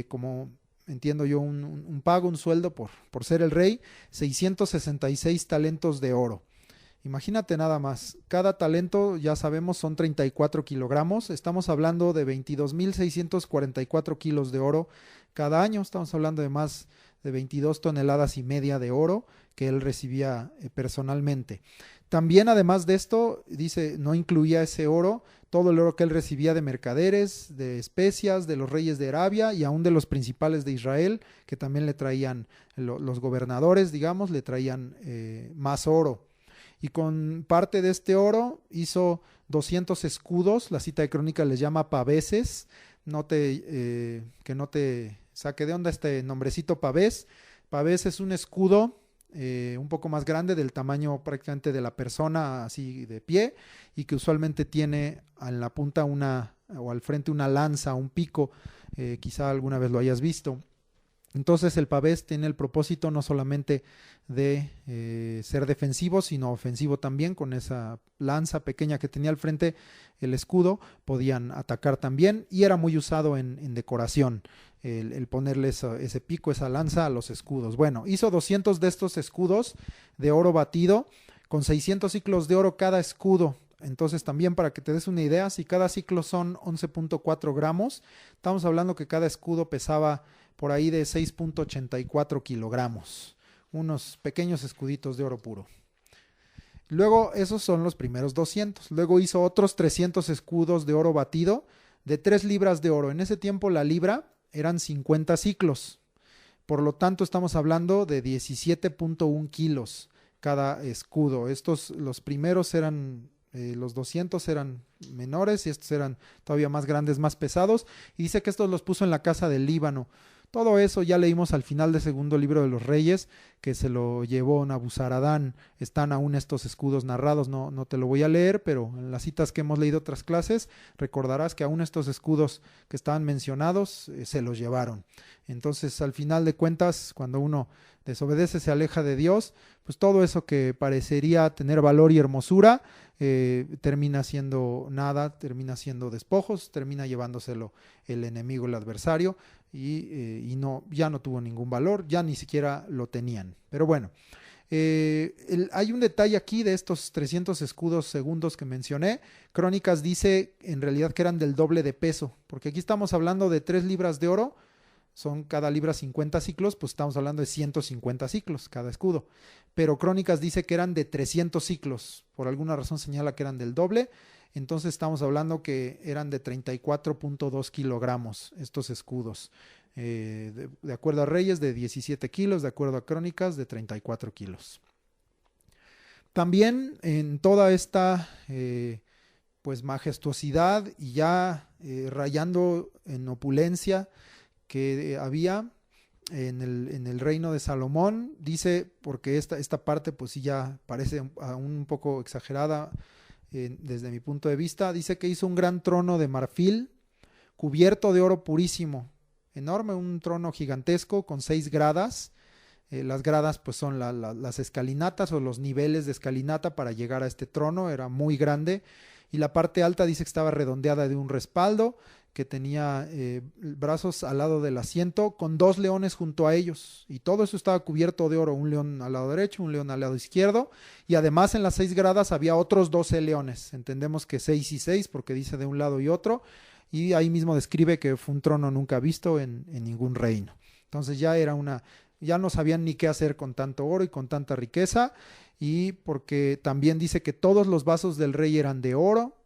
como entiendo yo, un pago, un sueldo por ser el rey, 666 talentos de oro. Imagínate nada más, cada talento, ya sabemos, son 34 kilogramos, estamos hablando de 22.644 kilos de oro cada año, estamos hablando de más de 22 toneladas y media de oro que él recibía personalmente. También, además de esto, dice, no incluía ese oro, todo el oro que él recibía de mercaderes, de especias, de los reyes de Arabia y aún de los principales de Israel, que también le traían, los gobernadores, digamos, le traían más oro. Y con parte de este oro hizo 200 escudos, la cita de Crónica les llama paveses, que no te saque de onda este nombrecito pavés. Pavés es un escudo un poco más grande, del tamaño prácticamente de la persona, así de pie, y que usualmente tiene en la punta o al frente una lanza, un pico, quizá alguna vez lo hayas visto. Entonces el pavés tiene el propósito no solamente de ser defensivo, sino ofensivo también. Con esa lanza pequeña que tenía al frente el escudo, podían atacar también, y era muy usado en decoración, el ponerle ese pico, esa lanza a los escudos. Bueno, hizo 200 de estos escudos de oro batido, con 600 ciclos de oro cada escudo. Entonces también, para que te des una idea, si cada ciclo son 11.4 gramos, estamos hablando que cada escudo pesaba por ahí de 6.84 kilogramos, unos pequeños escuditos de oro puro. Luego, esos son los primeros 200. Luego hizo otros 300 escudos de oro batido de 3 libras de oro. En ese tiempo la libra eran 50 ciclos. Por lo tanto, estamos hablando de 17.1 kilos cada escudo. Los primeros eran, los 200 eran menores, y estos eran todavía más grandes, más pesados. Y dice que estos los puso en la casa del Líbano. Todo eso ya leímos al final del segundo libro de los Reyes, que se lo llevó Nabuzaradán. Están aún estos escudos narrados, no te lo voy a leer, pero en las citas que hemos leído otras clases, recordarás que aún estos escudos que estaban mencionados se los llevaron. Entonces, al final de cuentas, cuando uno desobedece, se aleja de Dios, pues todo eso que parecería tener valor y hermosura, termina siendo nada, termina siendo despojos, termina llevándoselo el enemigo, el adversario, y ya no tuvo ningún valor, ya ni siquiera lo tenían. Pero bueno, Hay un detalle aquí de estos 300 escudos segundos que mencioné. Crónicas dice en realidad que eran del doble de peso, porque aquí estamos hablando de 3 libras de oro, son cada libra 50 ciclos, pues estamos hablando de 150 ciclos cada escudo. Pero Crónicas dice que eran de 300 ciclos, por alguna razón señala que eran del doble, entonces estamos hablando que eran de 34.2 kilogramos estos escudos. De acuerdo a Reyes, de 17 kilos, de acuerdo a Crónicas, de 34 kilos. También en toda esta pues majestuosidad y ya rayando en opulencia que había en el reino de Salomón, dice, porque esta parte pues sí ya parece un poco exagerada desde mi punto de vista, dice que hizo un gran trono de marfil cubierto de oro purísimo, enorme, un trono gigantesco con 6 gradas. Las gradas pues son las escalinatas o los niveles de escalinata para llegar a este trono, era muy grande, y la parte alta dice que estaba redondeada de un respaldo, que tenía brazos al lado del asiento con 2 leones junto a ellos, y todo eso estaba cubierto de oro, un león al lado derecho, un león al lado izquierdo, y además en las 6 gradas había otros 12 leones, entendemos que 6 y 6 porque dice de un lado y otro, y ahí mismo describe que fue un trono nunca visto en ningún reino. Entonces ya no sabían ni qué hacer con tanto oro y con tanta riqueza, y porque también dice que todos los vasos del rey eran de oro,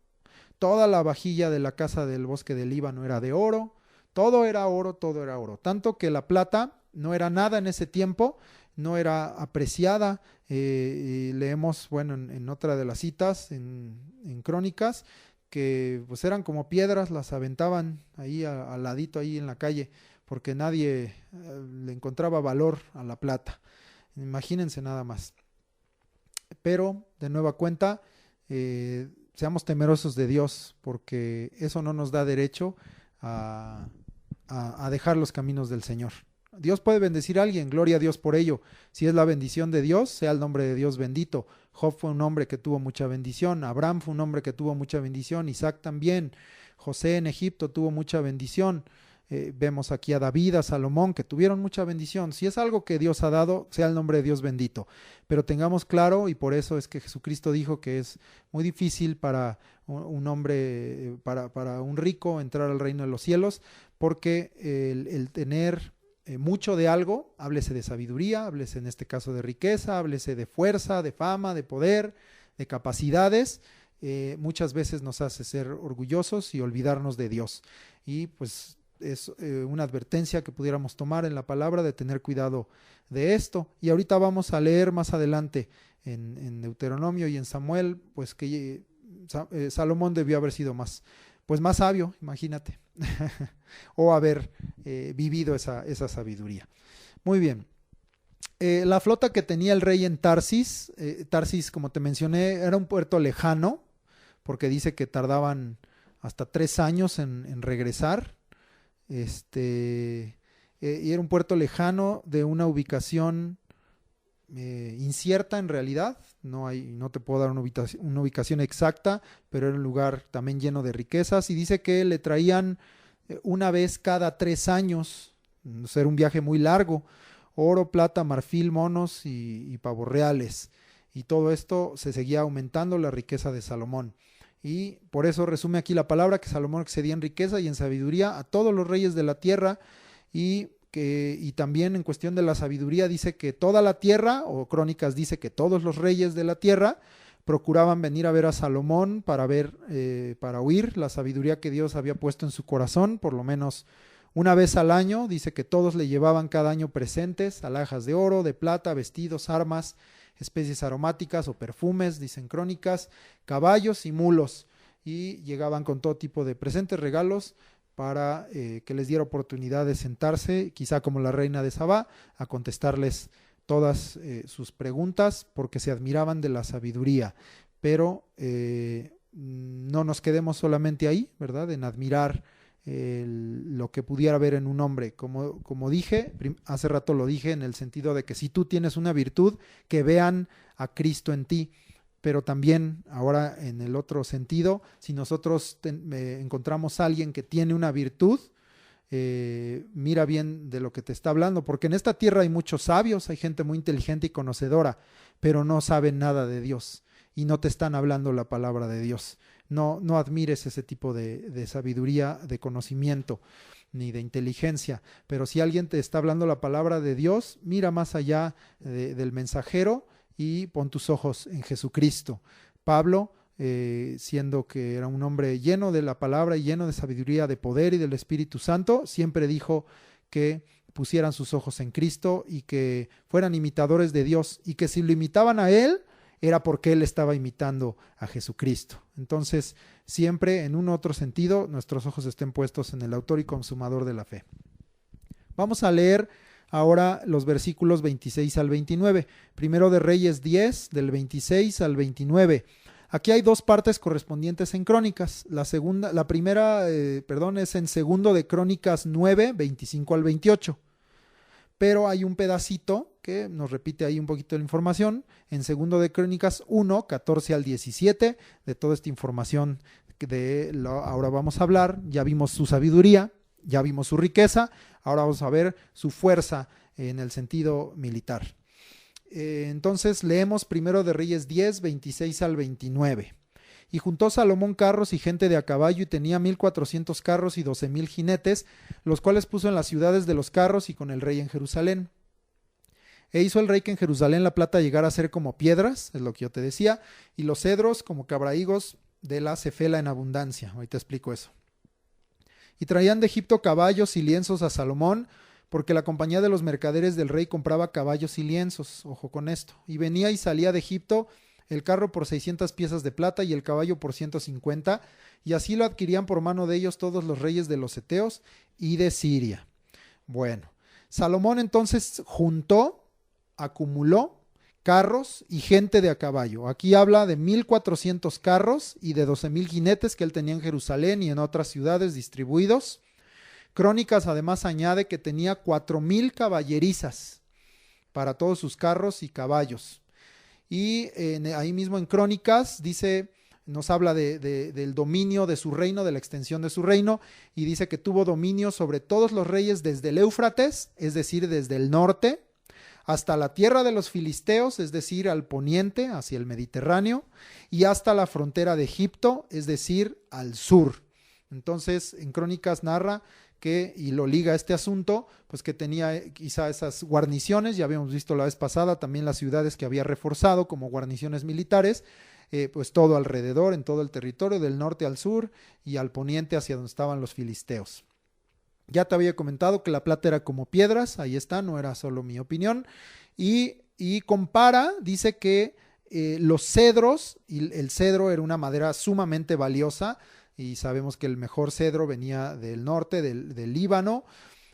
toda la vajilla de la casa del bosque del Líbano era de oro, todo era oro, todo era oro, tanto que la plata no era nada en ese tiempo, no era apreciada. Y leemos, bueno, en otra de las citas, en Crónicas, que pues eran como piedras, las aventaban ahí al ladito, ahí en la calle, porque nadie le encontraba valor a la plata. Imagínense nada más. Pero, de nueva cuenta, seamos temerosos de Dios, porque eso no nos da derecho a dejar los caminos del Señor. Dios puede bendecir a alguien, gloria a Dios por ello. Si es la bendición de Dios, sea el nombre de Dios bendito. Job fue un hombre que tuvo mucha bendición, Abraham fue un hombre que tuvo mucha bendición, Isaac también, José en Egipto tuvo mucha bendición. Vemos aquí a David, a Salomón, que tuvieron mucha bendición. Si es algo que Dios ha dado, sea el nombre de Dios bendito. Pero tengamos claro, y por eso es que Jesucristo dijo que es muy difícil para un hombre, para un rico entrar al reino de los cielos, porque el tener mucho de algo, háblese de sabiduría, háblese en este caso de riqueza, háblese de fuerza, de fama, de poder, de capacidades, muchas veces nos hace ser orgullosos y olvidarnos de Dios. Y pues es una advertencia que pudiéramos tomar en la palabra de tener cuidado de esto. Y ahorita vamos a leer más adelante en Deuteronomio y en Samuel, pues que Salomón debió haber sido más sabio, imagínate, o haber vivido esa sabiduría. Muy bien. La flota que tenía el rey en Tarsis, Tarsis, como te mencioné, era un puerto lejano, porque dice que tardaban hasta 3 años en regresar. Y era un puerto lejano de una ubicación incierta en realidad, no te puedo dar una ubicación exacta, pero era un lugar también lleno de riquezas, y dice que le traían una vez cada 3 años, era un viaje muy largo, oro, plata, marfil, monos y pavos reales, y todo esto se seguía aumentando la riqueza de Salomón. Y por eso resume aquí la palabra que Salomón excedía en riqueza y en sabiduría a todos los reyes de la tierra, y también en cuestión de la sabiduría dice que toda la tierra, o Crónicas dice que todos los reyes de la tierra procuraban venir a ver a Salomón para oír la sabiduría que Dios había puesto en su corazón, por lo menos una vez al año. Dice que todos le llevaban cada año presentes, alhajas de oro, de plata, vestidos, armas, especies aromáticas o perfumes, dicen Crónicas, caballos y mulos, y llegaban con todo tipo de presentes, regalos, para que les diera oportunidad de sentarse, quizá como la reina de Sabá, a contestarles todas sus preguntas, porque se admiraban de la sabiduría. Pero no nos quedemos solamente ahí, ¿verdad?, en admirar lo que pudiera haber en un hombre. Como dije, hace rato lo dije, en el sentido de que si tú tienes una virtud, que vean a Cristo en ti. Pero también ahora en el otro sentido, si nosotros encontramos a alguien que tiene una virtud, mira bien de lo que te está hablando, porque en esta tierra hay muchos sabios, hay gente muy inteligente y conocedora, pero no saben nada de Dios y no te están hablando la palabra de Dios. No, no admires ese tipo de sabiduría, de conocimiento, ni de inteligencia, pero si alguien te está hablando la palabra de Dios, mira más allá del mensajero y pon tus ojos en Jesucristo. Pablo, siendo que era un hombre lleno de la palabra y lleno de sabiduría, de poder y del Espíritu Santo, siempre dijo que pusieran sus ojos en Cristo y que fueran imitadores de Dios, y que si lo imitaban a Él, era porque Él estaba imitando a Jesucristo. Entonces, siempre en un otro sentido, nuestros ojos estén puestos en el autor y consumador de la fe. Vamos a leer ahora los versículos 26 al 29. Primero de Reyes 10, del 26 al 29. Aquí hay dos partes correspondientes en Crónicas. La primera es en segundo de Crónicas 9, 25 al 28. Pero hay un pedacito que nos repite ahí un poquito de información en segundo de Crónicas 1, 14 al 17, de toda esta información ahora vamos a hablar. Ya vimos su sabiduría, ya vimos su riqueza, ahora vamos a ver su fuerza en el sentido militar. Entonces leemos primero de Reyes 10, 26 al 29. Y juntó Salomón carros y gente de a caballo, y tenía 1,400 carros y 12,000 jinetes, los cuales puso en las ciudades de los carros y con el rey en Jerusalén. E hizo el rey que en Jerusalén la plata llegara a ser como piedras, es lo que yo te decía, y los cedros como cabrahigos de la cefela en abundancia. Ahorita explico eso. Y traían de Egipto caballos y lienzos a Salomón, porque la compañía de los mercaderes del rey compraba caballos y lienzos. Ojo con esto. Y venía y salía de Egipto el carro por 600 piezas de plata y el caballo por 150, y así lo adquirían por mano de ellos todos los reyes de los heteos y de Siria. Bueno, Salomón entonces acumuló carros y gente de a caballo. Aquí habla de 1,400 carros y de 12,000 jinetes que él tenía en Jerusalén y en otras ciudades distribuidos. Crónicas además añade que tenía 4,000 caballerizas para todos sus carros y caballos. Y ahí mismo en Crónicas nos habla del dominio de su reino, de la extensión de su reino, y dice que tuvo dominio sobre todos los reyes desde el Éufrates, es decir, desde el norte, hasta la tierra de los filisteos, es decir, al poniente, hacia el Mediterráneo, y hasta la frontera de Egipto, es decir, al sur. Entonces, en Crónicas narra y lo liga a este asunto, pues que tenía quizá esas guarniciones, ya habíamos visto la vez pasada, también las ciudades que había reforzado como guarniciones militares, pues todo alrededor, en todo el territorio, del norte al sur y al poniente hacia donde estaban los filisteos. Ya te había comentado que la plata era como piedras, ahí está, no era solo mi opinión, y compara, dice que los cedros, y el cedro era una madera sumamente valiosa, y sabemos que el mejor cedro venía del norte, del Líbano,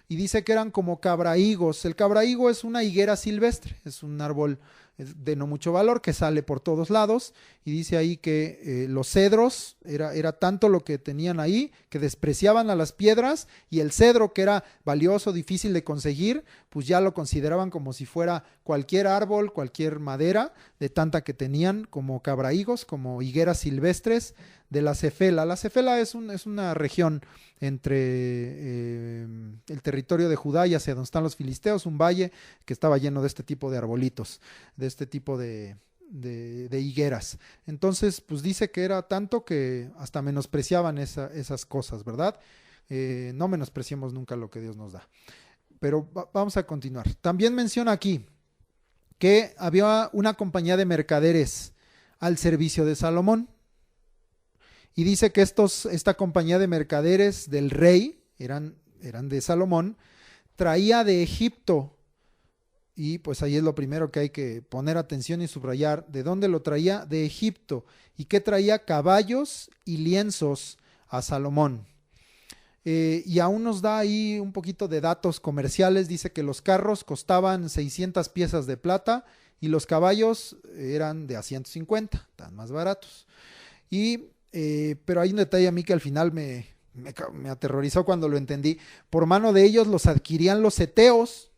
y dice que eran como cabrahigos. El cabrahigo es una higuera silvestre, es un árbol de no mucho valor que sale por todos lados, y dice ahí que los cedros era tanto lo que tenían ahí que despreciaban a las piedras, y el cedro, que era valioso, difícil de conseguir, pues ya lo consideraban como si fuera cualquier árbol, cualquier madera, de tanta que tenían, como cabrahigos, como higueras silvestres de la cefela. La cefela es una región entre el territorio de Judá y hacia donde están los filisteos, un valle que estaba lleno de este tipo de arbolitos, de este tipo de higueras. Entonces, pues dice que era tanto que hasta menospreciaban esas cosas, ¿verdad? No menospreciemos nunca lo que Dios nos da. Pero vamos a continuar. También menciona aquí que había una compañía de mercaderes al servicio de Salomón. Y dice que esta compañía de mercaderes del rey, eran de Salomón, traía de Egipto. Y pues ahí es lo primero que hay que poner atención y subrayar. ¿De dónde lo traía? De Egipto. ¿Y qué traía? Caballos y lienzos a Salomón. Y aún nos da ahí un poquito de datos comerciales. Dice que los carros costaban 600 piezas de plata y los caballos eran de a 150, tan más baratos. Pero hay un detalle a mí que al final me aterrorizó cuando lo entendí. Por mano de ellos los adquirían los heteos.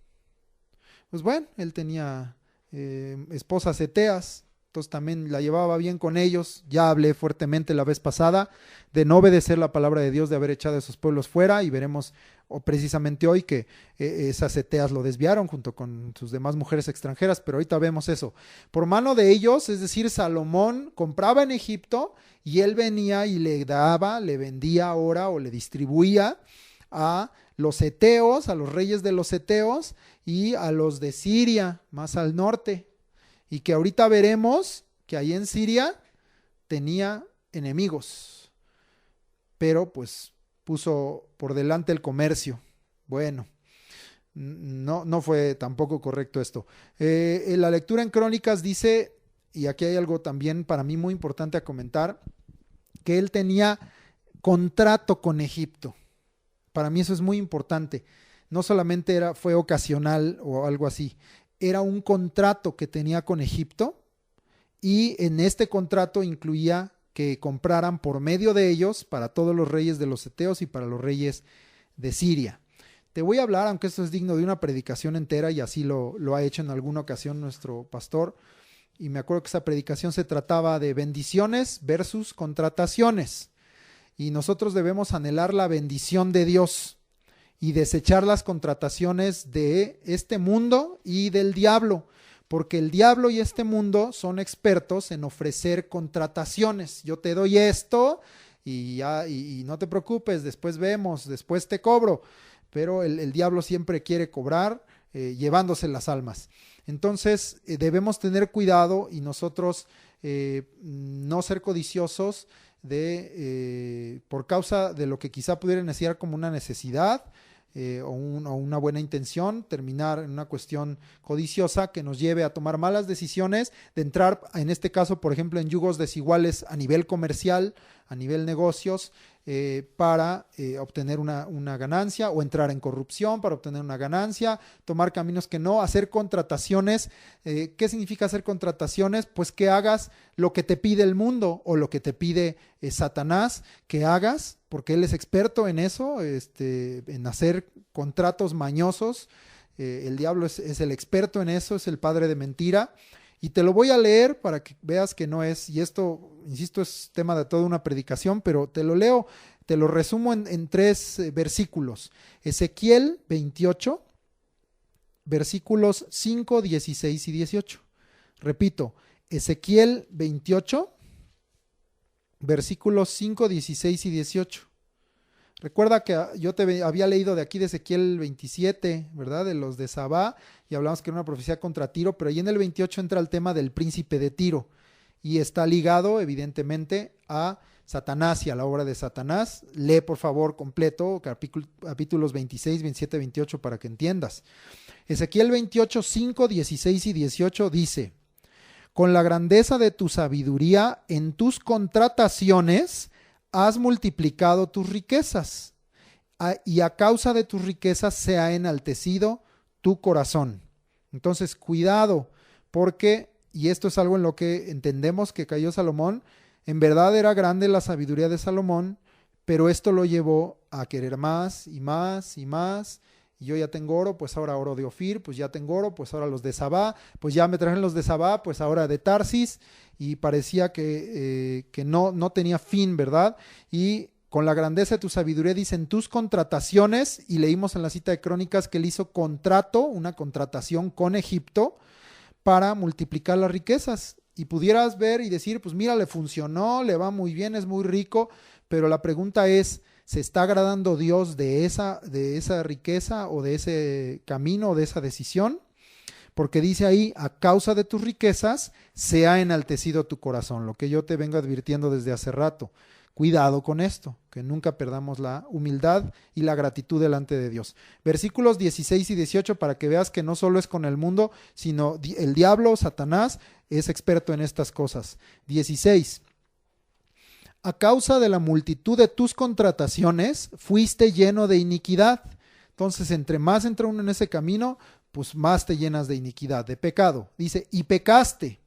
Pues bueno, él tenía esposas heteas, entonces también la llevaba bien con ellos. Ya hablé fuertemente la vez pasada de no obedecer la palabra de Dios, de haber echado a esos pueblos fuera, y veremos precisamente hoy que esas eteas lo desviaron junto con sus demás mujeres extranjeras, pero ahorita vemos eso. Por mano de ellos, es decir, Salomón compraba en Egipto y él venía y le daba, le vendía ahora o le distribuía a los eteos, a los reyes de los eteos y a los de Siria, más al norte. Y que ahorita veremos que ahí en Siria tenía enemigos, pero pues puso por delante el comercio. Bueno, no fue tampoco correcto esto. En la lectura en Crónicas dice, y aquí hay algo también para mí muy importante a comentar, que él tenía contrato con Egipto. Para mí eso es muy importante. No solamente fue ocasional o algo así, era un contrato que tenía con Egipto, y en este contrato incluía que compraran por medio de ellos para todos los reyes de los eteos y para los reyes de Siria. Te voy a hablar, aunque esto es digno de una predicación entera, y así lo ha hecho en alguna ocasión nuestro pastor, y me acuerdo que esa predicación se trataba de bendiciones versus contrataciones, y nosotros debemos anhelar la bendición de Dios y desechar las contrataciones de este mundo y del diablo, porque el diablo y este mundo son expertos en ofrecer contrataciones. Yo te doy esto y no te preocupes, después vemos, después te cobro, pero el diablo siempre quiere cobrar llevándose las almas. Entonces debemos tener cuidado y nosotros no ser codiciosos por causa de lo que quizá pudiera iniciar como una necesidad o una buena intención, terminar en una cuestión codiciosa que nos lleve a tomar malas decisiones, de entrar, en este caso, por ejemplo, en yugos desiguales a nivel comercial, a nivel negocios, para obtener una ganancia, o entrar en corrupción para obtener una ganancia, tomar caminos que no, hacer contrataciones. ¿Qué significa hacer contrataciones? Pues que hagas lo que te pide el mundo o lo que te pide Satanás que hagas, porque él es experto en eso, en hacer contratos mañosos. El diablo es el experto en eso, es el padre de mentira. Y te lo voy a leer para que veas que no es, y esto, insisto, es tema de toda una predicación, pero te lo leo, te lo resumo en 3 versículos. Ezequiel 28, versículos 5, 16 y 18. Repito, Ezequiel 28, versículos 5, 16 y 18. Recuerda que yo te había leído de aquí de Ezequiel 27, ¿verdad? De los de Sabá, y hablamos que era una profecía contra Tiro, pero ahí en el 28 entra el tema del príncipe de Tiro, y está ligado evidentemente a Satanás y a la obra de Satanás. Lee por favor completo capítulos 26, 27, 28 para que entiendas. Ezequiel 28, 5, 16 y 18 dice: con la grandeza de tu sabiduría en tus contrataciones has multiplicado tus riquezas, y a causa de tus riquezas se ha enaltecido tu corazón. Entonces, cuidado, porque, y esto es algo en lo que entendemos que cayó Salomón, en verdad era grande la sabiduría de Salomón, pero esto lo llevó a querer más y más y más. Y yo ya tengo oro, pues ahora oro de Ofir, pues ya tengo oro, pues ahora los de Sabá, pues ya me trajeron los de Sabá, pues ahora de Tarsis, y parecía que no tenía fin, ¿verdad? Y con la grandeza de tu sabiduría dicen tus contrataciones, y leímos en la cita de Crónicas que él hizo una contratación con Egipto para multiplicar las riquezas, y pudieras ver y decir, pues mira, le funcionó, le va muy bien, es muy rico, pero la pregunta es, ¿se está agradando Dios de esa riqueza o de ese camino o de esa decisión? Porque dice ahí, a causa de tus riquezas se ha enaltecido tu corazón, lo que yo te vengo advirtiendo desde hace rato. Cuidado con esto, que nunca perdamos la humildad y la gratitud delante de Dios. Versículos 16 y 18 para que veas que no solo es con el mundo, sino el diablo, Satanás, es experto en estas cosas. 16. A causa de la multitud de tus contrataciones, fuiste lleno de iniquidad. Entonces, entre más entra uno en ese camino, pues más te llenas de iniquidad, de pecado. Dice, y pecaste,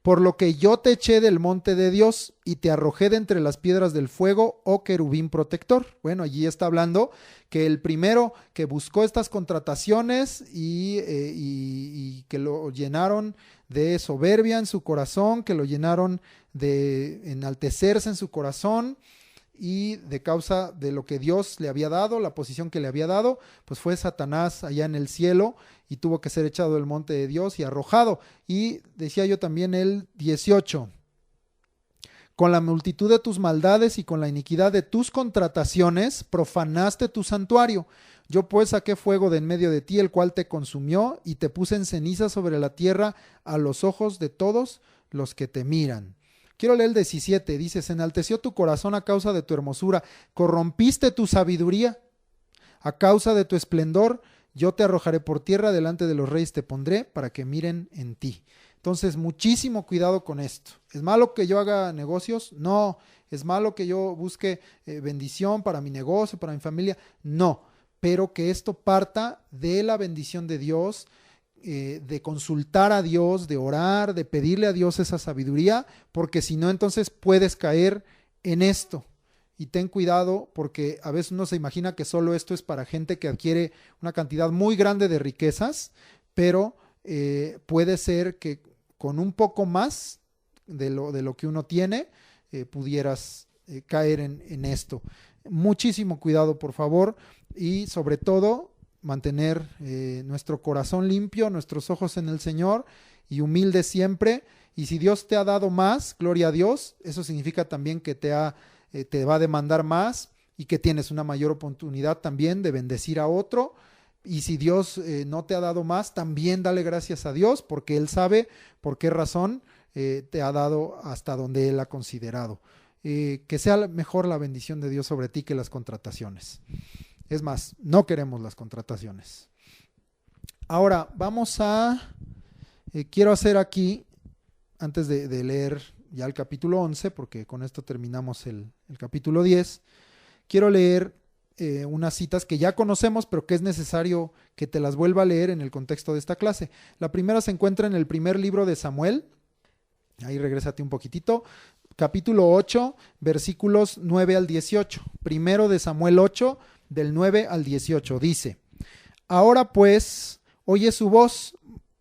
por lo que yo te eché del monte de Dios y te arrojé de entre las piedras del fuego, oh querubín protector. Bueno, allí está hablando que el primero que buscó estas contrataciones y que lo llenaron de soberbia en su corazón, que lo llenaron de enaltecerse en su corazón, y de causa de lo que Dios le había dado, la posición que le había dado, pues fue Satanás allá en el cielo y tuvo que ser echado del monte de Dios y arrojado. Y decía yo también el 18, con la multitud de tus maldades y con la iniquidad de tus contrataciones profanaste tu santuario. Yo pues saqué fuego de en medio de ti, el cual te consumió, y te puse en ceniza sobre la tierra a los ojos de todos los que te miran. Quiero leer el 17, dice, se enalteció tu corazón a causa de tu hermosura, corrompiste tu sabiduría, a causa de tu esplendor, yo te arrojaré por tierra, delante de los reyes te pondré, para que miren en ti. Entonces, muchísimo cuidado con esto. ¿Es malo que yo haga negocios? No. ¿Es malo que yo busque bendición para mi negocio, para mi familia? No. Pero que esto parta de la bendición de Dios, de consultar a Dios, de orar, de pedirle a Dios esa sabiduría, porque si no, entonces puedes caer en esto. Y ten cuidado, porque a veces uno se imagina que solo esto es para gente que adquiere una cantidad muy grande de riquezas, pero puede ser que con un poco más de lo que uno tiene, pudieras caer en esto. Muchísimo cuidado, por favor, y sobre todo mantener nuestro corazón limpio, nuestros ojos en el Señor y humildes siempre. Y si Dios te ha dado más, gloria a Dios, eso significa también que te va a demandar más y que tienes una mayor oportunidad también de bendecir a otro. Y si Dios no te ha dado más, también dale gracias a Dios, porque Él sabe por qué razón te ha dado hasta donde Él ha considerado. Que sea mejor la bendición de Dios sobre ti que las contrataciones. Es más, no queremos las contrataciones. Ahora, quiero hacer aquí, antes de leer ya el capítulo 11, porque con esto terminamos el capítulo 10, quiero leer unas citas que ya conocemos, pero que es necesario que te las vuelva a leer en el contexto de esta clase. La primera se encuentra en el primer libro de Samuel. Ahí regrésate un poquitito. Capítulo 8, versículos 9 al 18. Primero de Samuel 8, del 9 al 18. Dice: Ahora pues, oye su voz,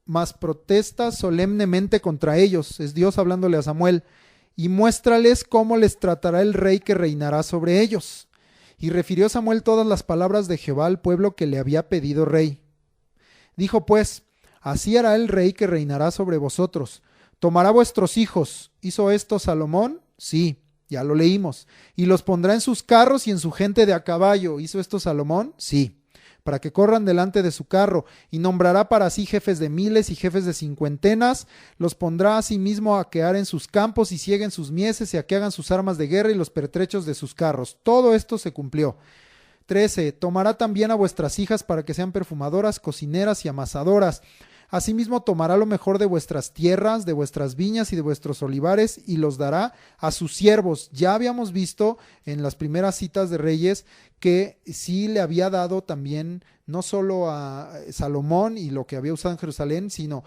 mas protesta solemnemente contra ellos. Es Dios hablándole a Samuel. Y muéstrales cómo les tratará el rey que reinará sobre ellos. Y refirió Samuel todas las palabras de Jehová al pueblo que le había pedido rey. Dijo pues: Así hará el rey que reinará sobre vosotros. Tomará vuestros hijos. ¿Hizo esto Salomón? Sí, ya lo leímos. Y los pondrá en sus carros y en su gente de a caballo. ¿Hizo esto Salomón? Sí, para que corran delante de su carro. Y nombrará para sí jefes de miles y jefes de cincuentenas. Los pondrá asimismo a que aren sus campos y cieguen sus mieses y a que hagan sus armas de guerra y los pertrechos de sus carros. Todo esto se cumplió. 13. Tomará también a vuestras hijas para que sean perfumadoras, cocineras y amasadoras. Asimismo tomará lo mejor de vuestras tierras, de vuestras viñas y de vuestros olivares y los dará a sus siervos. Ya habíamos visto en las primeras citas de Reyes que sí le había dado también no solo a Salomón y lo que había usado en Jerusalén, sino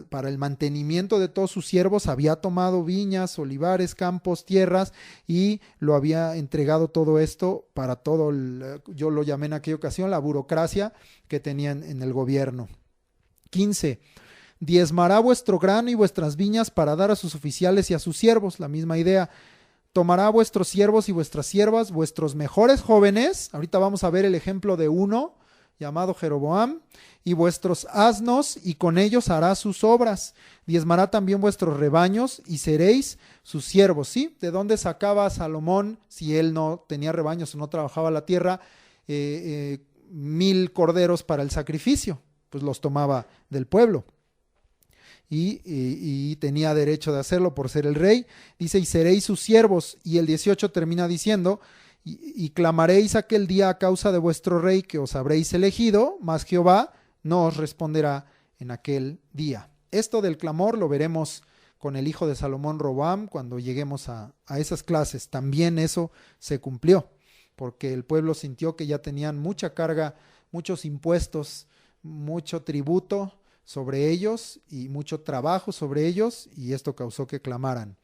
para el mantenimiento de todos sus siervos. Había tomado viñas, olivares, campos, tierras y lo había entregado todo esto para todo, yo lo llamé en aquella ocasión, la burocracia que tenían en el gobierno. 15. Diezmará vuestro grano y vuestras viñas para dar a sus oficiales y a sus siervos. La misma idea. Tomará a vuestros siervos y vuestras siervas, vuestros mejores jóvenes. Ahorita vamos a ver el ejemplo de uno llamado Jeroboam. Y vuestros asnos, y con ellos hará sus obras. Diezmará también vuestros rebaños y seréis sus siervos. ¿Sí? ¿De dónde sacaba Salomón, si él no tenía rebaños o no trabajaba la tierra, 1,000 corderos para el sacrificio? Pues los tomaba del pueblo y tenía derecho de hacerlo por ser el rey. Dice: y seréis sus siervos. Y el 18 termina diciendo: y clamaréis aquel día a causa de vuestro rey que os habréis elegido, mas Jehová no os responderá en aquel día. Esto del clamor lo veremos con el hijo de Salomón, Roboam, cuando lleguemos a esas clases. También eso se cumplió, porque el pueblo sintió que ya tenían mucha carga, muchos impuestos, mucho tributo sobre ellos y mucho trabajo sobre ellos, y esto causó que clamaran.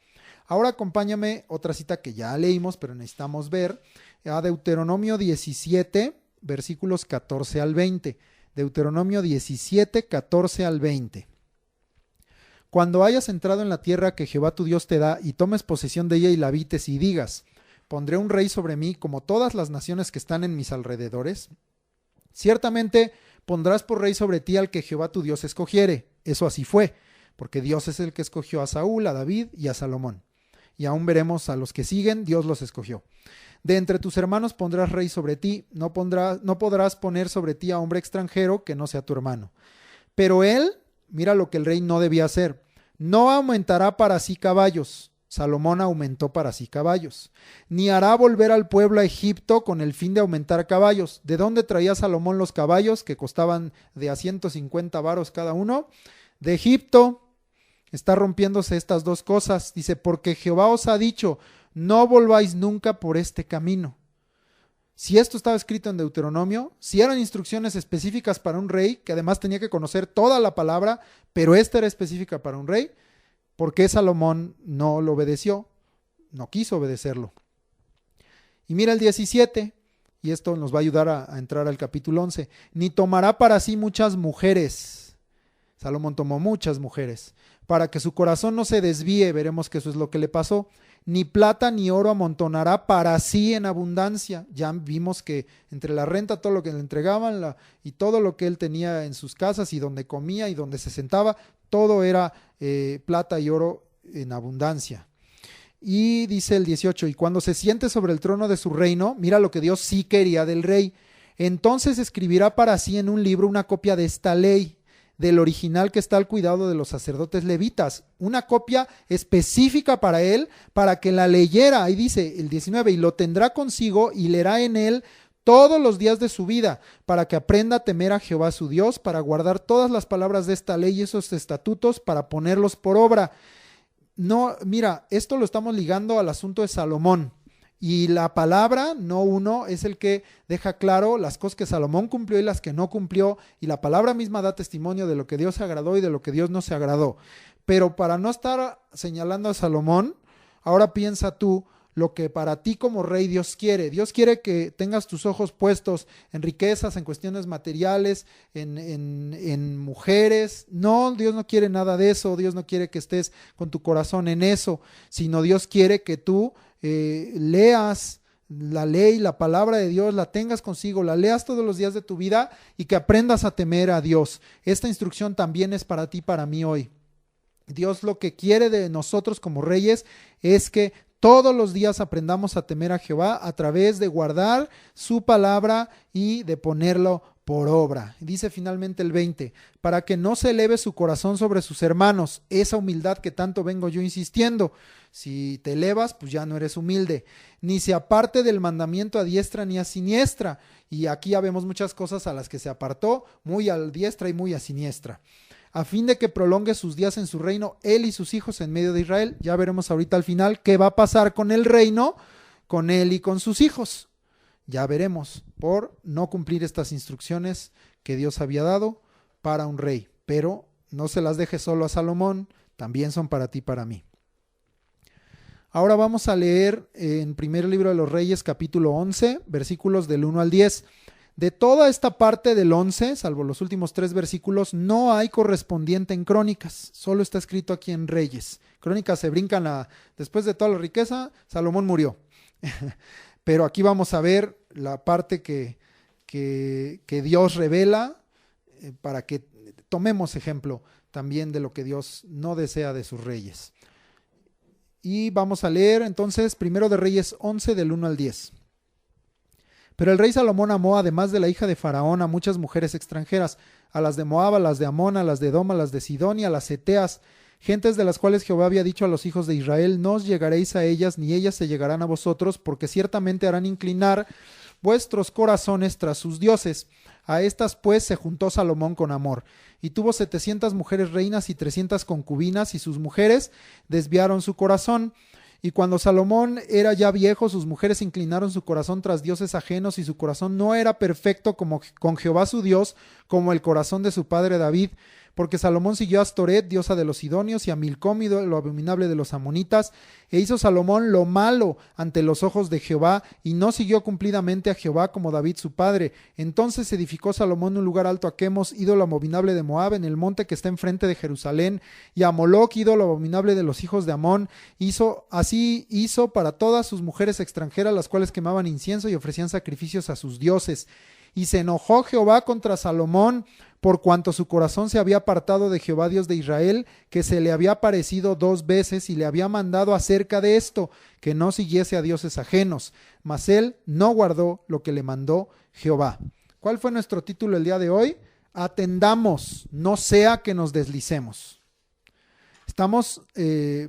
Ahora acompáñame otra cita que ya leímos, pero necesitamos ver, a Deuteronomio 17, versículos 14 al 20. Deuteronomio 17, 14 al 20. Cuando hayas entrado en la tierra que Jehová tu Dios te da y tomes posesión de ella y la habites y digas, pondré un rey sobre mí como todas las naciones que están en mis alrededores, ciertamente pondrás por rey sobre ti al que Jehová tu Dios escogiere. Eso así fue, porque Dios es el que escogió a Saúl, a David y a Salomón. Y aún veremos a los que siguen, Dios los escogió. De entre tus hermanos pondrás rey sobre ti, no podrás poner sobre ti a hombre extranjero que no sea tu hermano. Pero él, mira lo que el rey no debía hacer, no aumentará para sí caballos. Salomón aumentó para sí caballos. Ni hará volver al pueblo a Egipto con el fin de aumentar caballos. ¿De dónde traía Salomón los caballos que costaban de a 150 varos cada uno? De Egipto. Está rompiéndose estas dos cosas. Dice, porque Jehová os ha dicho, no volváis nunca por este camino. Si esto estaba escrito en Deuteronomio, si eran instrucciones específicas para un rey, que además tenía que conocer toda la palabra, pero esta era específica para un rey, ¿por qué Salomón no lo obedeció? No quiso obedecerlo. Y mira el 17, y esto nos va a ayudar a entrar al capítulo 11. Ni tomará para sí muchas mujeres. Salomón tomó muchas mujeres, para que su corazón no se desvíe, veremos que eso es lo que le pasó. Ni plata ni oro amontonará para sí en abundancia. Ya vimos que entre la renta, todo lo que le entregaban y todo lo que él tenía en sus casas y donde comía y donde se sentaba, todo era plata y oro en abundancia. Y dice el 18, y cuando se siente sobre el trono de su reino, mira lo que Dios sí quería del rey, entonces escribirá para sí en un libro una copia de esta ley, del original que está al cuidado de los sacerdotes levitas, una copia específica para él, para que la leyera. Ahí dice el 19, y lo tendrá consigo y leerá en él todos los días de su vida, para que aprenda a temer a Jehová su Dios, para guardar todas las palabras de esta ley y esos estatutos, para ponerlos por obra. No, mira, esto lo estamos ligando al asunto de Salomón. Y la palabra, no uno, es el que deja claro las cosas que Salomón cumplió y las que no cumplió, y la palabra misma da testimonio de lo que Dios se agradó y de lo que Dios no se agradó. Pero para no estar señalando a Salomón, ahora piensa tú lo que para ti como rey Dios quiere. Dios quiere que tengas tus ojos puestos en riquezas, en cuestiones materiales, en mujeres. No, Dios no quiere nada de eso. Dios no quiere que estés con tu corazón en eso, sino Dios quiere que tú leas la ley, la palabra de Dios, la tengas consigo, la leas todos los días de tu vida y que aprendas a temer a Dios. Esta instrucción también es para ti, para mí hoy. Dios lo que quiere de nosotros como reyes es que todos los días aprendamos a temer a Jehová a través de guardar su palabra y de ponerlo por obra. Dice finalmente el 20, para que no se eleve su corazón sobre sus hermanos, esa humildad que tanto vengo yo insistiendo. Si te elevas, pues ya no eres humilde, ni se aparte del mandamiento a diestra ni a siniestra. Y aquí ya vemos muchas cosas a las que se apartó, muy a diestra y muy a siniestra, a fin de que prolongue sus días en su reino, él y sus hijos en medio de Israel. Ya veremos ahorita al final qué va a pasar con el reino, con él y con sus hijos. Ya veremos, por no cumplir estas instrucciones que Dios había dado para un rey. Pero no se las deje solo a Salomón, también son para ti y para mí. Ahora vamos a leer en primer libro de los Reyes, capítulo 11, versículos del 1 al 10. De toda esta parte del 11, salvo los últimos 3 versículos, no hay correspondiente en Crónicas, solo está escrito aquí en Reyes. Crónicas se brincan después de toda la riqueza, Salomón murió. Pero aquí vamos a ver la parte que Dios revela para que tomemos ejemplo también de lo que Dios no desea de sus reyes. Y vamos a leer entonces primero de Reyes 11 del 1 al 10. Pero el rey Salomón amó, además de la hija de Faraón, a muchas mujeres extranjeras, a las de Moab, a las de Amón, a las de Edom, a las de Sidón y a las heteas, gentes de las cuales Jehová había dicho a los hijos de Israel, no os llegaréis a ellas, ni ellas se llegarán a vosotros, porque ciertamente harán inclinar vuestros corazones tras sus dioses. A estas pues se juntó Salomón con amor, y tuvo 700 mujeres reinas y 300 concubinas, y sus mujeres desviaron su corazón. Y cuando Salomón era ya viejo, sus mujeres inclinaron su corazón tras dioses ajenos, y su corazón no era perfecto como con Jehová su Dios, como el corazón de su padre David, porque Salomón siguió a Astoret, diosa de los sidonios, y a Milcom, lo abominable de los amonitas, e hizo Salomón lo malo ante los ojos de Jehová, y no siguió cumplidamente a Jehová como David su padre. Entonces edificó Salomón un lugar alto a Quemos, ídolo abominable de Moab, en el monte que está enfrente de Jerusalén, y a Moloc, ídolo abominable de los hijos de Amón. Así hizo para todas sus mujeres extranjeras, las cuales quemaban incienso y ofrecían sacrificios a sus dioses. Y se enojó Jehová contra Salomón, por cuanto su corazón se había apartado de Jehová Dios de Israel, que se le había aparecido 2 veces y le había mandado acerca de esto, que no siguiese a dioses ajenos. Mas él no guardó lo que le mandó Jehová. ¿Cuál fue nuestro título el día de hoy? Atendamos, no sea que nos deslicemos. Estamos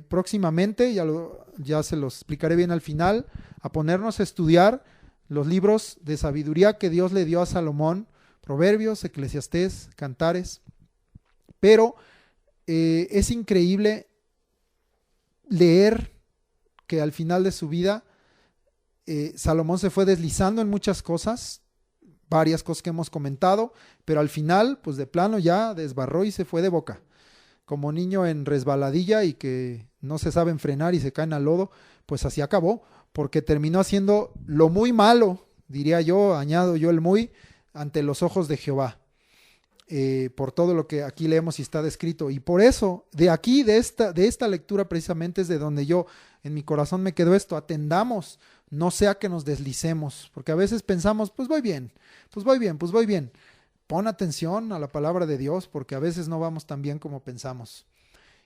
próximamente, ya se los explicaré bien al final, a ponernos a estudiar los libros de sabiduría que Dios le dio a Salomón, Proverbios, Eclesiastés, Cantares. Pero es increíble leer que al final de su vida Salomón se fue deslizando en muchas cosas, varias cosas que hemos comentado, pero al final, pues de plano ya desbarró y se fue de boca, como niño en resbaladilla y que no se saben frenar y se caen al lodo. Pues así acabó, porque terminó haciendo lo muy malo, diría yo, añado yo el muy, ante los ojos de Jehová, por todo lo que aquí leemos y está descrito. Y por eso, de aquí, de esta lectura precisamente es de donde yo, en mi corazón me quedó esto: atendamos, no sea que nos deslicemos, porque a veces pensamos, pues voy bien. Pon atención a la palabra de Dios, porque a veces no vamos tan bien como pensamos.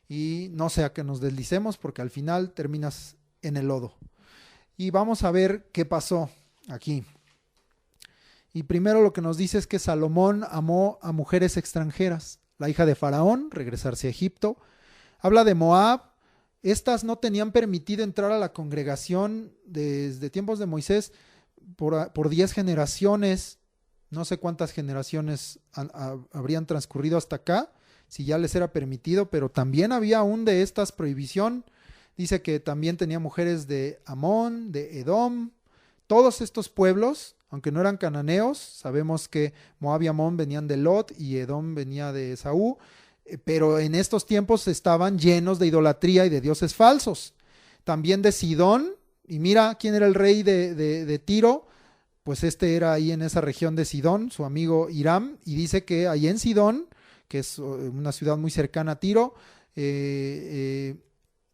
Y no sea que nos deslicemos, porque al final terminas en el lodo. Y vamos a ver qué pasó aquí. Y primero lo que nos dice es que Salomón amó a mujeres extranjeras. La hija de Faraón, regresarse a Egipto. Habla de Moab. Estas no tenían permitido entrar a la congregación desde tiempos de Moisés por 10 generaciones. No sé cuántas generaciones habrían transcurrido hasta acá, si ya les era permitido, pero también había aún de estas prohibición. Dice que también tenía mujeres de Amón, de Edom. Todos estos pueblos, aunque no eran cananeos, sabemos que Moab y Amón venían de Lot y Edom venía de Esaú, pero en estos tiempos estaban llenos de idolatría y de dioses falsos. También de Sidón, y mira quién era el rey de Tiro, pues era ahí en esa región de Sidón, su amigo Hiram, y dice que ahí en Sidón, que es una ciudad muy cercana a Tiro,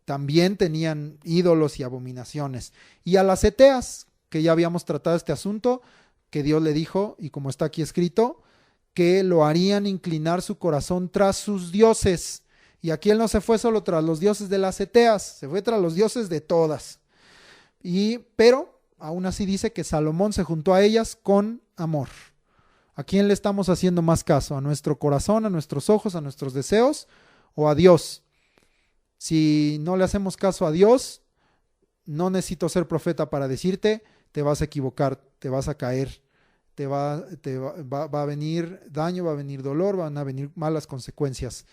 también tenían ídolos y abominaciones. Y a las Eteas, que ya habíamos tratado este asunto, que Dios le dijo, y como está aquí escrito, que lo harían inclinar su corazón tras sus dioses. Y aquí él no se fue solo tras los dioses de las Eteas, se fue tras los dioses de todas. Pero aún así dice que Salomón se juntó a ellas con amor. ¿A quién le estamos haciendo más caso? ¿A nuestro corazón, a nuestros ojos, a nuestros deseos o a Dios? Si no le hacemos caso a Dios, no necesito ser profeta para decirte, te vas a equivocar, te vas a caer, va a venir daño, va a venir dolor, van a venir malas consecuencias,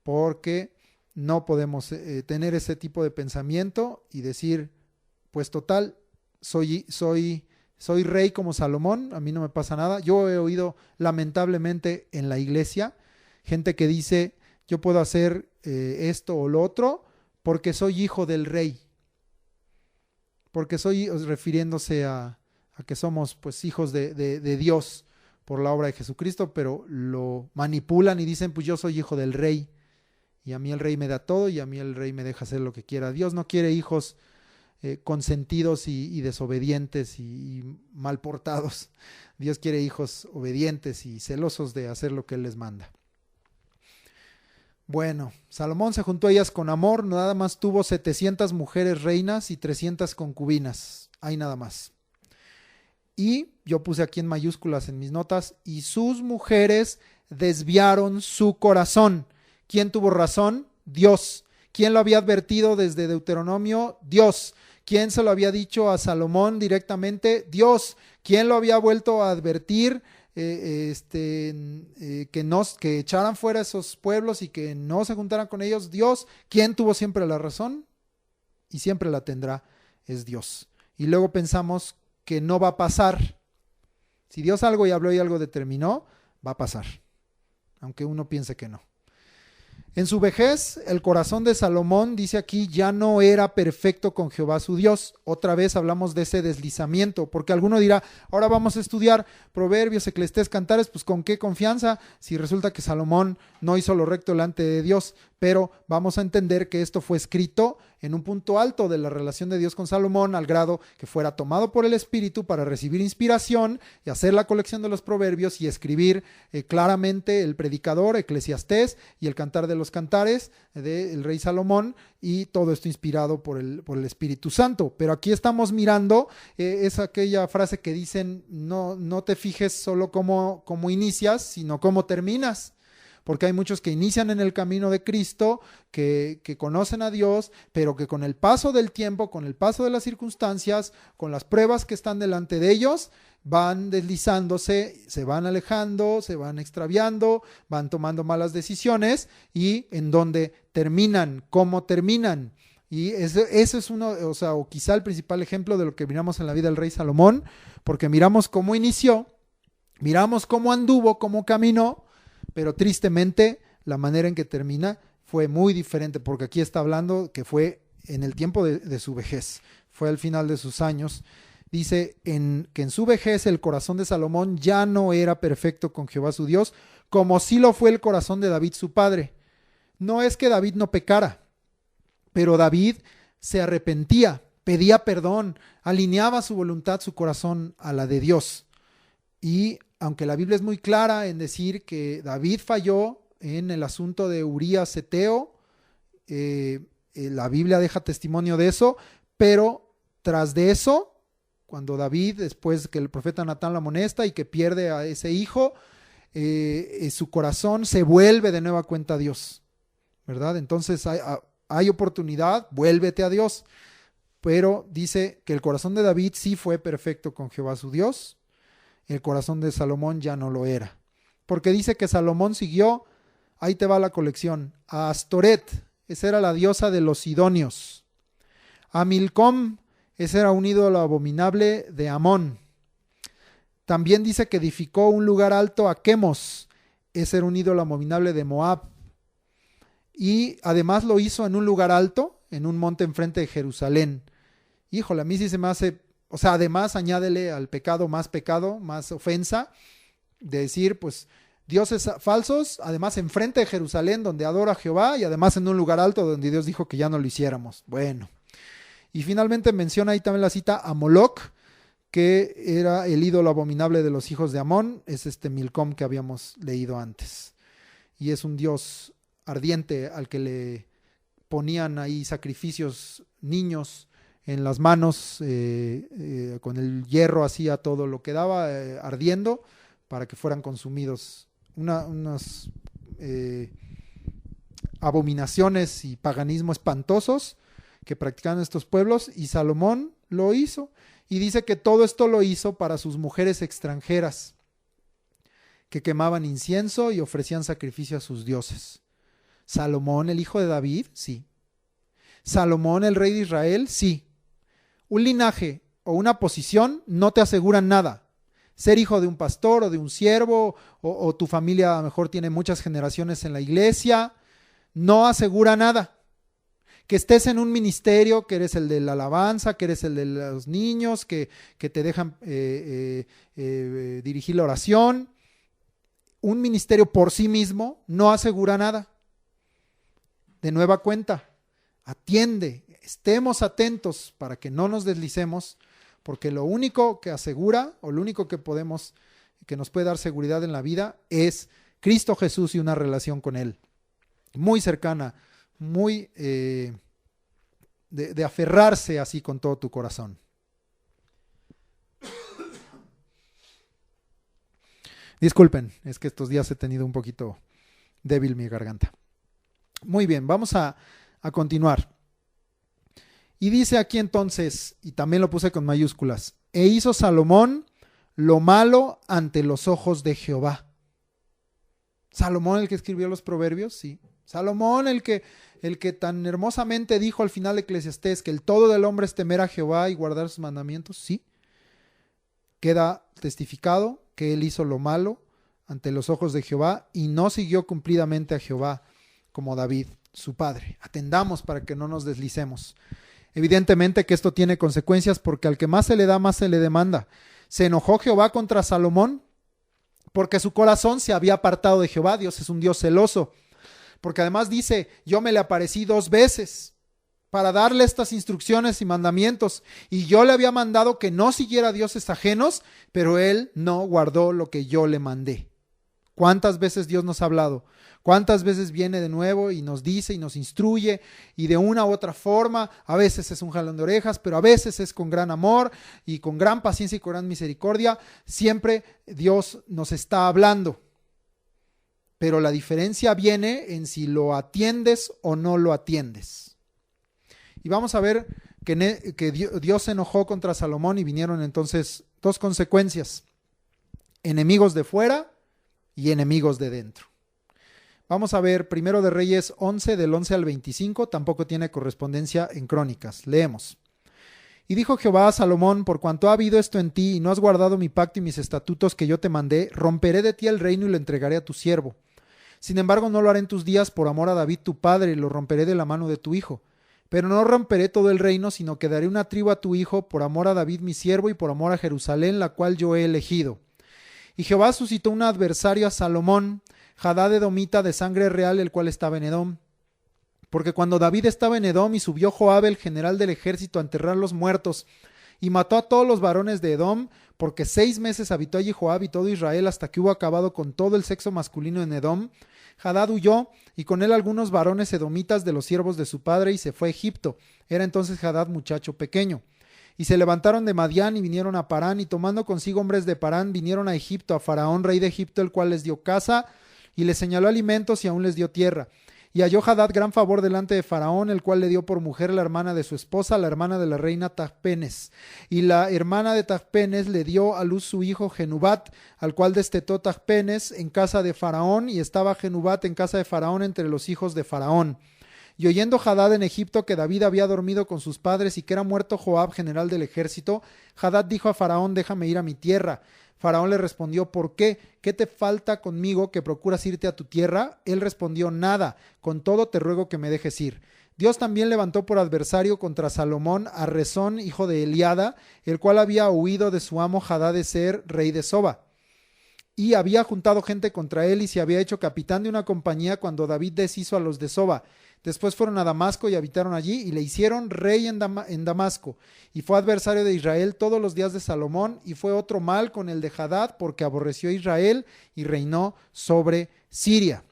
porque no podemos tener ese tipo de pensamiento y decir, pues total, soy rey como Salomón, a mí no me pasa nada. Yo he oído lamentablemente en la iglesia gente que dice, yo puedo hacer esto o lo otro porque soy hijo del rey, porque soy, refiriéndose a que somos pues hijos de Dios por la obra de Jesucristo, pero lo manipulan y dicen, pues yo soy hijo del rey y a mí el rey me da todo y a mí el rey me deja hacer lo que quiera. Dios no quiere hijos consentidos y desobedientes y mal portados. Dios quiere hijos obedientes y celosos de hacer lo que Él les manda. Bueno, Salomón se juntó a ellas con amor, nada más tuvo 700 mujeres reinas y 300 concubinas, hay nada más. Y yo puse aquí en mayúsculas en mis notas, y sus mujeres desviaron su corazón. ¿Quién tuvo razón? Dios. ¿Quién lo había advertido desde Deuteronomio? Dios. ¿Quién se lo había dicho a Salomón directamente? Dios. ¿Quién lo había vuelto a advertir? Que echaran fuera esos pueblos y que no se juntaran con ellos. Dios. ¿Quién tuvo siempre la razón? Y siempre la tendrá, es Dios. Y luego pensamos que no va a pasar. Si Dios algo y habló y algo determinó, va a pasar, aunque uno piense que no. En su vejez, el corazón de Salomón, dice aquí, ya no era perfecto con Jehová su Dios. Otra vez hablamos de ese deslizamiento, porque alguno dirá, ahora vamos a estudiar Proverbios, Eclesiastés, Cantares, pues ¿con qué confianza? Si resulta que Salomón no hizo lo recto delante de Dios. Pero vamos a entender que esto fue escrito en un punto alto de la relación de Dios con Salomón, al grado que fuera tomado por el Espíritu para recibir inspiración y hacer la colección de los proverbios y escribir claramente el predicador, Eclesiastés, y el Cantar de los Cantares del rey Salomón, y todo esto inspirado por el Espíritu Santo. Pero aquí estamos mirando, es aquella frase que dicen, no te fijes solo cómo inicias, sino cómo terminas. Porque hay muchos que inician en el camino de Cristo, que conocen a Dios, pero que con el paso del tiempo, con el paso de las circunstancias, con las pruebas que están delante de ellos, van deslizándose, se van alejando, se van extraviando, van tomando malas decisiones, y en donde terminan, cómo terminan. Y ese es uno, o quizá el principal ejemplo de lo que miramos en la vida del rey Salomón, porque miramos cómo inició, miramos cómo anduvo, cómo caminó, pero tristemente la manera en que termina fue muy diferente, porque aquí está hablando que fue en el tiempo de su vejez, fue al final de sus años. Dice que en su vejez el corazón de Salomón ya no era perfecto con Jehová su Dios, como sí lo fue el corazón de David su padre. No es que David no pecara, pero David se arrepentía, pedía perdón, alineaba su voluntad, su corazón a la de Dios. Y aunque la Biblia es muy clara en decir que David falló en el asunto de Urías Eteo, la Biblia deja testimonio de eso, pero tras de eso, cuando David, después que el profeta Natán lo amonesta y que pierde a ese hijo, su corazón se vuelve de nueva cuenta a Dios, ¿verdad? Entonces hay oportunidad, vuélvete a Dios. Pero dice que el corazón de David sí fue perfecto con Jehová su Dios. El corazón de Salomón ya no lo era. Porque dice que Salomón siguió, ahí te va la colección, a Astoret, esa era la diosa de los sidonios. A Milcom, ese era un ídolo abominable de Amón. También dice que edificó un lugar alto a Quemos, ese era un ídolo abominable de Moab. Y además lo hizo en un lugar alto, en un monte enfrente de Jerusalén. Híjole, a mí sí se me hace... además añádele al pecado, más ofensa, de decir, pues, dioses falsos, además enfrente de Jerusalén, donde adora a Jehová, y además en un lugar alto donde Dios dijo que ya no lo hiciéramos. Bueno. Y finalmente menciona ahí también la cita a Moloc, que era el ídolo abominable de los hijos de Amón, es Milcom que habíamos leído antes. Y es un dios ardiente al que le ponían ahí sacrificios niños en las manos, con el hierro así a todo lo que daba, ardiendo, para que fueran consumidos. Unas abominaciones y paganismo espantosos que practicaban estos pueblos, y Salomón lo hizo. Y dice que todo esto lo hizo para sus mujeres extranjeras, que quemaban incienso y ofrecían sacrificio a sus dioses. Salomón, el hijo de David, sí. Salomón, el rey de Israel, sí. Un linaje o una posición no te aseguran nada. Ser hijo de un pastor o de un siervo, o tu familia a lo mejor tiene muchas generaciones en la iglesia, no asegura nada. Que estés en un ministerio, que eres el de la alabanza, que eres el de los niños, que te dejan dirigir la oración. Un ministerio por sí mismo no asegura nada. De nueva cuenta, atiende, estemos atentos para que no nos deslicemos, porque lo único que asegura, o lo único que nos puede dar seguridad en la vida, es Cristo Jesús y una relación con Él. Muy cercana, muy de aferrarse así con todo tu corazón. Disculpen, es que estos días he tenido un poquito débil mi garganta. Muy bien, vamos a continuar. Y dice aquí entonces, y también lo puse con mayúsculas, e hizo Salomón lo malo ante los ojos de Jehová. Salomón, el que escribió los proverbios, sí. Salomón, el que tan hermosamente dijo al final de Eclesiastés que el todo del hombre es temer a Jehová y guardar sus mandamientos, sí. Queda testificado que él hizo lo malo ante los ojos de Jehová y no siguió cumplidamente a Jehová como David, su padre. Atendamos para que no nos deslicemos. Evidentemente que esto tiene consecuencias porque al que más se le da, más se le demanda. Se enojó Jehová contra Salomón porque su corazón se había apartado de Jehová. Dios es un Dios celoso. Porque además dice, yo me le aparecí 2 veces para darle estas instrucciones y mandamientos. Y yo le había mandado que no siguiera dioses ajenos, pero él no guardó lo que yo le mandé. ¿Cuántas veces Dios nos ha hablado? ¿Cuántas veces viene de nuevo y nos dice y nos instruye? Y de una u otra forma, a veces es un jalón de orejas, pero a veces es con gran amor y con gran paciencia y con gran misericordia. Siempre Dios nos está hablando. Pero la diferencia viene en si lo atiendes o no lo atiendes. Y vamos a ver que Dios se enojó contra Salomón y vinieron entonces 2 consecuencias. Enemigos de fuera y enemigos de dentro. Vamos a ver Primero de Reyes 11, del 11 al 25, tampoco tiene correspondencia en Crónicas. Leemos. Y dijo Jehová a Salomón, por cuanto ha habido esto en ti y no has guardado mi pacto y mis estatutos que yo te mandé, romperé de ti el reino y lo entregaré a tu siervo. Sin embargo, no lo haré en tus días por amor a David tu padre, y lo romperé de la mano de tu hijo. Pero no romperé todo el reino, sino que daré una tribu a tu hijo por amor a David mi siervo y por amor a Jerusalén, la cual yo he elegido. Y Jehová suscitó un adversario a Salomón, Hadad edomita de sangre real, el cual estaba en Edom. Porque cuando David estaba en Edom y subió Joab, el general del ejército, a enterrar los muertos, y mató a todos los varones de Edom, porque 6 meses habitó allí Joab y todo Israel hasta que hubo acabado con todo el sexo masculino en Edom, Hadad huyó, y con él algunos varones edomitas de los siervos de su padre, y se fue a Egipto. Era entonces Hadad muchacho pequeño. Y se levantaron de Madián y vinieron a Parán, y tomando consigo hombres de Parán, vinieron a Egipto, a Faraón, rey de Egipto, el cual les dio casa, y les señaló alimentos, y aún les dio tierra. Y halló Hadad gran favor delante de Faraón, el cual le dio por mujer la hermana de su esposa, la hermana de la reina Tachpenes. Y la hermana de Tachpenes le dio a luz su hijo Genubat, al cual destetó Tachpenes en casa de Faraón, y estaba Genubat en casa de Faraón entre los hijos de Faraón. Y oyendo Hadad en Egipto que David había dormido con sus padres y que era muerto Joab, general del ejército, Hadad dijo a Faraón, déjame ir a mi tierra. Faraón le respondió, ¿por qué? ¿Qué te falta conmigo que procuras irte a tu tierra? Él respondió, nada, con todo te ruego que me dejes ir. Dios también levantó por adversario contra Salomón a Rezón, hijo de Eliada, el cual había huido de su amo Hadadezer, rey de Soba. Y había juntado gente contra él y se había hecho capitán de una compañía cuando David deshizo a los de Soba. Después fueron a Damasco y habitaron allí y le hicieron rey en Damasco. Y fue adversario de Israel todos los días de Salomón, y fue otro mal con el de Hadad, porque aborreció a Israel y reinó sobre Siria.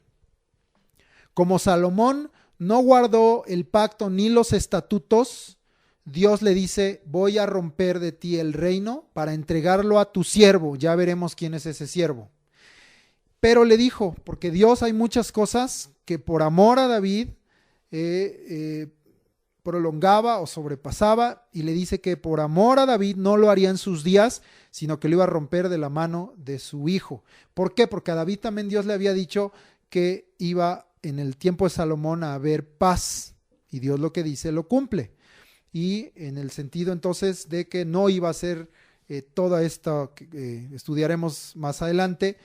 Como Salomón no guardó el pacto ni los estatutos, Dios le dice, voy a romper de ti el reino para entregarlo a tu siervo. Ya veremos quién es ese siervo. Pero le dijo, porque Dios hay muchas cosas que por amor a David prolongaba o sobrepasaba, y le dice que por amor a David no lo haría en sus días, sino que lo iba a romper de la mano de su hijo. ¿Por qué? Porque a David también Dios le había dicho que iba en el tiempo de Salomón a haber paz, y Dios lo que dice lo cumple. Y en el sentido entonces de que no iba a ser toda esta, estudiaremos más adelante,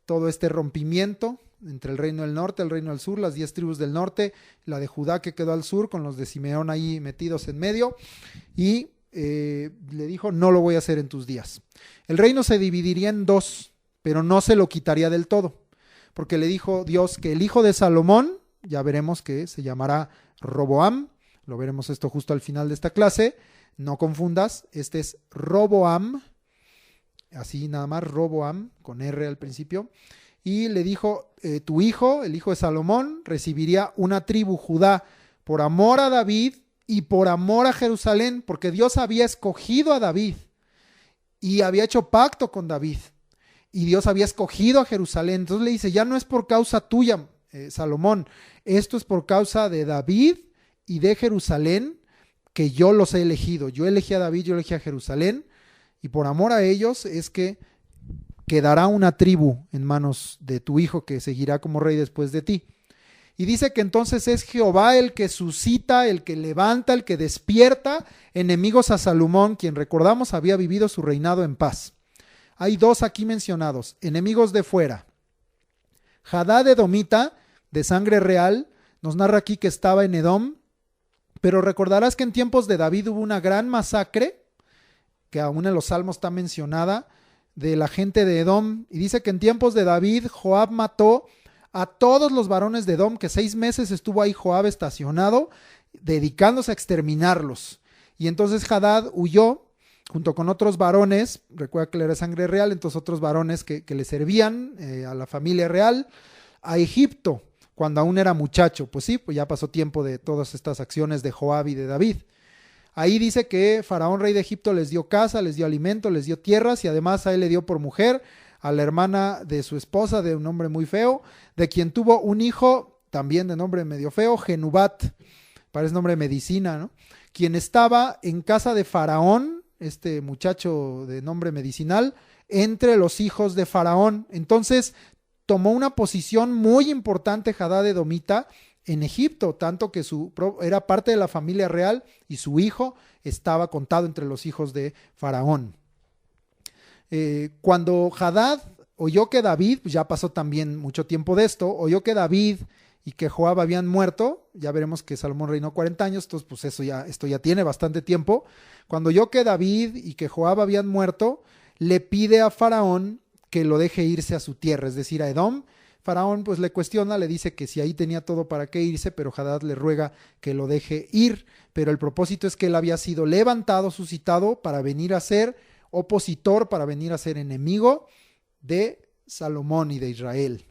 todo este rompimiento entre el reino del norte, el reino del sur, las 10 tribus del norte, la de Judá que quedó al sur con los de Simeón ahí metidos en medio, y le dijo, no lo voy a hacer en tus días. El reino se dividiría en 2, pero no se lo quitaría del todo, porque le dijo Dios que el hijo de Salomón, ya veremos que se llamará Roboam, lo veremos esto justo al final de esta clase, no confundas, este es Roboam, así nada más, Roboam, con R al principio. Y le dijo, tu hijo, el hijo de Salomón, recibiría una tribu, Judá, por amor a David y por amor a Jerusalén, porque Dios había escogido a David y había hecho pacto con David, y Dios había escogido a Jerusalén. Entonces le dice, ya no es por causa tuya, Salomón, esto es por causa de David y de Jerusalén, que yo los he elegido. Yo elegí a David, yo elegí a Jerusalén, y por amor a ellos es que quedará una tribu en manos de tu hijo que seguirá como rey después de ti. Y dice que entonces es Jehová el que suscita, el que levanta, el que despierta enemigos a Salomón, quien recordamos había vivido su reinado en paz. Hay 2 aquí mencionados, enemigos de fuera. Hadad edomita, de sangre real, nos narra aquí que estaba en Edom, pero recordarás que en tiempos de David hubo una gran masacre, que aún en los Salmos está mencionada, de la gente de Edom, y dice que en tiempos de David Joab mató a todos los varones de Edom, que 6 meses estuvo ahí Joab estacionado, dedicándose a exterminarlos. Y entonces Hadad huyó junto con otros varones, recuerda que él era sangre real, entonces otros varones que le servían a la familia real, a Egipto, cuando aún era muchacho. Pues sí, pues ya pasó tiempo de todas estas acciones de Joab y de David. Ahí dice que Faraón, rey de Egipto, les dio casa, les dio alimento, les dio tierras, y además a él le dio por mujer a la hermana de su esposa, de un hombre muy feo, de quien tuvo un hijo, también de nombre medio feo, Genubat, parece nombre de medicina, ¿no? Quien estaba en casa de Faraón, este muchacho de nombre medicinal, entre los hijos de Faraón. Entonces tomó una posición muy importante Hadad edomita en Egipto, tanto que era parte de la familia real y su hijo estaba contado entre los hijos de Faraón. Cuando Hadad oyó que David, pues ya pasó también mucho tiempo de esto, oyó que David y que Joab habían muerto, ya veremos que Salomón reinó 40 años, entonces pues esto ya tiene bastante tiempo. Cuando oyó que David y que Joab habían muerto, le pide a Faraón que lo deje irse a su tierra, es decir, a Edom. Faraón pues le cuestiona, le dice que si ahí tenía todo para qué irse, pero Hadad le ruega que lo deje ir, pero el propósito es que él había sido levantado, suscitado para venir a ser opositor, para venir a ser enemigo de Salomón y de Israel.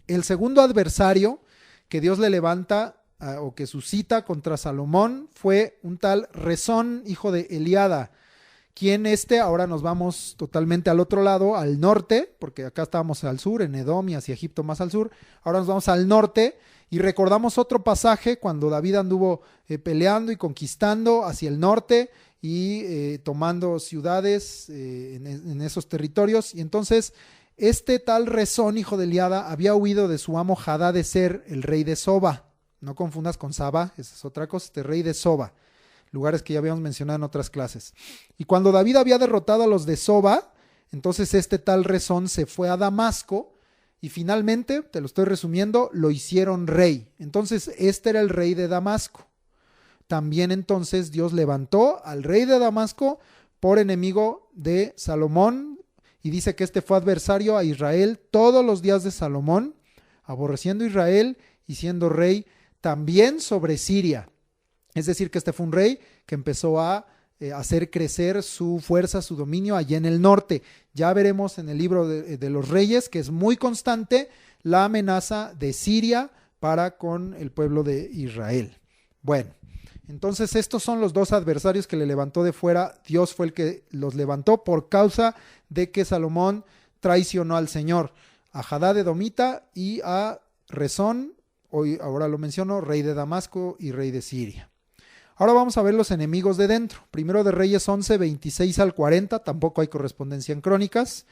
El segundo adversario que Dios le levanta o que suscita contra Salomón fue un tal Rezón, hijo de Eliada, quien ahora nos vamos totalmente al otro lado, al norte, porque acá estábamos al sur, en Edom y hacia Egipto más al sur, ahora nos vamos al norte y recordamos otro pasaje cuando David anduvo peleando y conquistando hacia el norte y tomando ciudades en esos territorios, y entonces este tal Rezón, hijo de Eliada, había huido de su amo Hadad de ser el rey de Soba. No confundas con Saba, esa es otra cosa, rey de Soba, lugares que ya habíamos mencionado en otras clases. Y cuando David había derrotado a los de Soba, entonces este tal Rezón se fue a Damasco y finalmente, te lo estoy resumiendo, lo hicieron rey. Entonces este era el rey de Damasco. También entonces Dios levantó al rey de Damasco por enemigo de Salomón, y dice que este fue adversario a Israel todos los días de Salomón, aborreciendo a Israel y siendo rey también sobre Siria. Es decir, que este fue un rey que empezó a hacer crecer su fuerza, su dominio allá en el norte. Ya veremos en el libro de los Reyes que es muy constante la amenaza de Siria para con el pueblo de Israel. Bueno, entonces estos son los dos adversarios que le levantó de fuera. Dios fue el que los levantó por causa de que Salomón traicionó al Señor, a Hadad edomita y a Rezón, hoy ahora lo menciono, rey de Damasco y rey de Siria. Ahora vamos a ver los enemigos de dentro. Primero de Reyes 11, 26 al 40, tampoco hay correspondencia en Crónicas.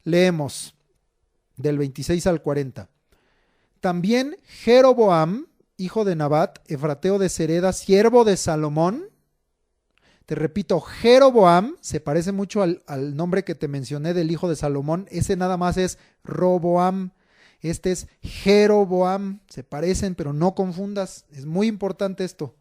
Leemos del 26 al 40. También Jeroboam, hijo de Nabat, efrateo de Sereda, siervo de Salomón. Te repito, Jeroboam, se parece mucho al nombre que te mencioné del hijo de Salomón. Ese nada más es Roboam. Este es Jeroboam. Se parecen, pero no confundas. Es muy importante esto.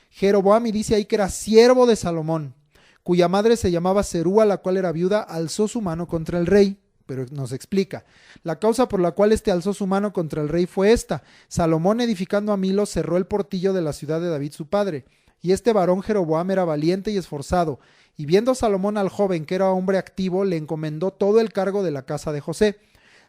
Jeroboam, y dice ahí que era siervo de Salomón, cuya madre se llamaba Serúa, la cual era viuda, alzó su mano contra el rey. Pero nos explica, la causa por la cual alzó su mano contra el rey fue esta: Salomón, edificando a Milo, cerró el portillo de la ciudad de David su padre, y este varón Jeroboam era valiente y esforzado, y viendo Salomón al joven, que era hombre activo, le encomendó todo el cargo de la casa de José.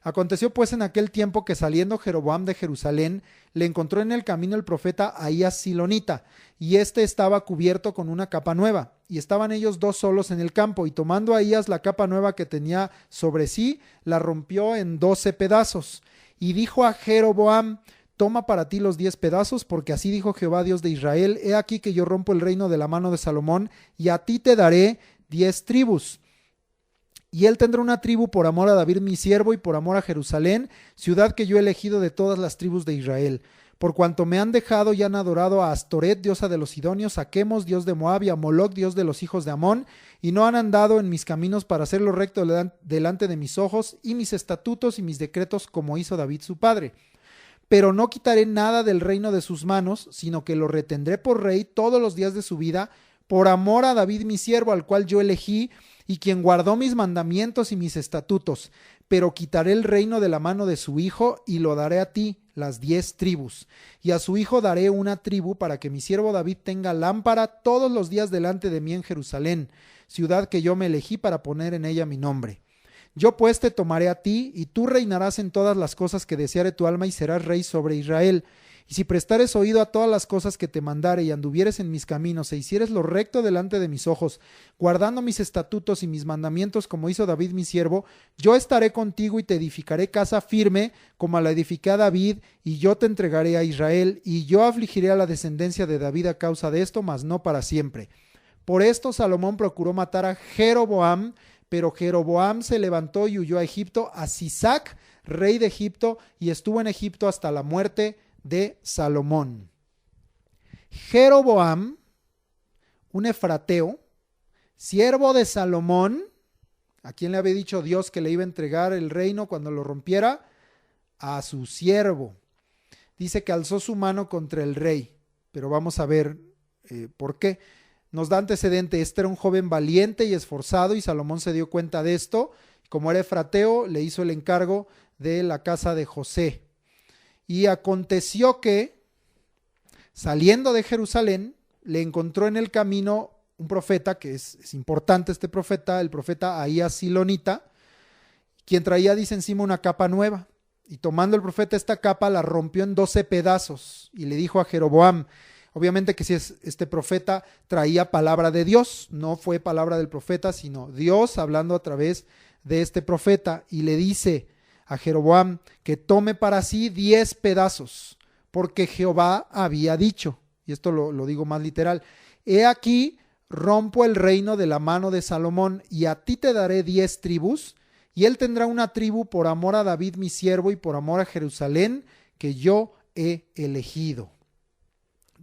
Aconteció pues en aquel tiempo que, saliendo Jeroboam de Jerusalén, le encontró en el camino el profeta Ahías Silonita, y éste estaba cubierto con una capa nueva, y estaban ellos dos solos en el campo, y tomando Ahías la capa nueva que tenía sobre sí, la rompió en 12 pedazos, y dijo a Jeroboam: toma para ti los 10 pedazos, porque así dijo Jehová Dios de Israel: he aquí que yo rompo el reino de la mano de Salomón, y a ti te daré 10 tribus. Y él tendrá una tribu por amor a David mi siervo, y por amor a Jerusalén, ciudad que yo he elegido de todas las tribus de Israel. Por cuanto me han dejado y han adorado a Astoret, diosa de los sidonios, a Quemos, dios de Moab, y a Moloc, dios de los hijos de Amón, y no han andado en mis caminos para hacer lo recto delante de mis ojos, y mis estatutos y mis decretos, como hizo David su padre. pero no quitaré nada del reino de sus manos, sino que lo retendré por rey todos los días de su vida, por amor a David mi siervo, al cual yo elegí, y quien guardó mis mandamientos y mis estatutos. Pero quitaré el reino de la mano de su hijo, y lo daré a ti, las 10 tribus. Y a su hijo daré una tribu, para que mi siervo David tenga lámpara todos los días delante de mí en Jerusalén, ciudad que yo me elegí para poner en ella mi nombre. Yo pues te tomaré a ti, y tú reinarás en todas las cosas que deseare tu alma, y serás rey sobre Israel. Y si prestares oído a todas las cosas que te mandare, y anduvieres en mis caminos, e hicieres lo recto delante de mis ojos, guardando mis estatutos y mis mandamientos, como hizo David mi siervo, yo estaré contigo y te edificaré casa firme, como la edificé a David, y yo te entregaré a Israel, y yo afligiré a la descendencia de David a causa de esto, mas no para siempre. Por esto Salomón procuró matar a Jeroboam, pero Jeroboam se levantó y huyó a Egipto, a Sisac, rey de Egipto, y estuvo en Egipto hasta la muerte de Salomón. Jeroboam, un efrateo, siervo de Salomón, a quien le había dicho Dios que le iba a entregar el reino cuando lo rompiera, a su siervo. Dice que alzó su mano contra el rey, pero vamos a ver por qué. Nos da antecedente: este era un joven valiente y esforzado, y Salomón se dio cuenta de esto. Como era efrateo, le hizo el encargo de la casa de José. Y aconteció que, saliendo de Jerusalén, le encontró en el camino un profeta, que es importante este profeta, el profeta Ahías Silonita, quien traía, dice, encima una capa nueva. Y tomando el profeta esta capa, la rompió en 12 pedazos, y le dijo a Jeroboam, obviamente que si este profeta traía palabra de Dios, no fue palabra del profeta, sino Dios hablando a través de este profeta, y le dice a Jeroboam que tome para sí 10 pedazos, porque Jehová había dicho, y esto lo digo más literal: he aquí, rompo el reino de la mano de Salomón, y a ti te daré 10 tribus, y él tendrá una tribu por amor a David mi siervo, y por amor a Jerusalén, que yo he elegido.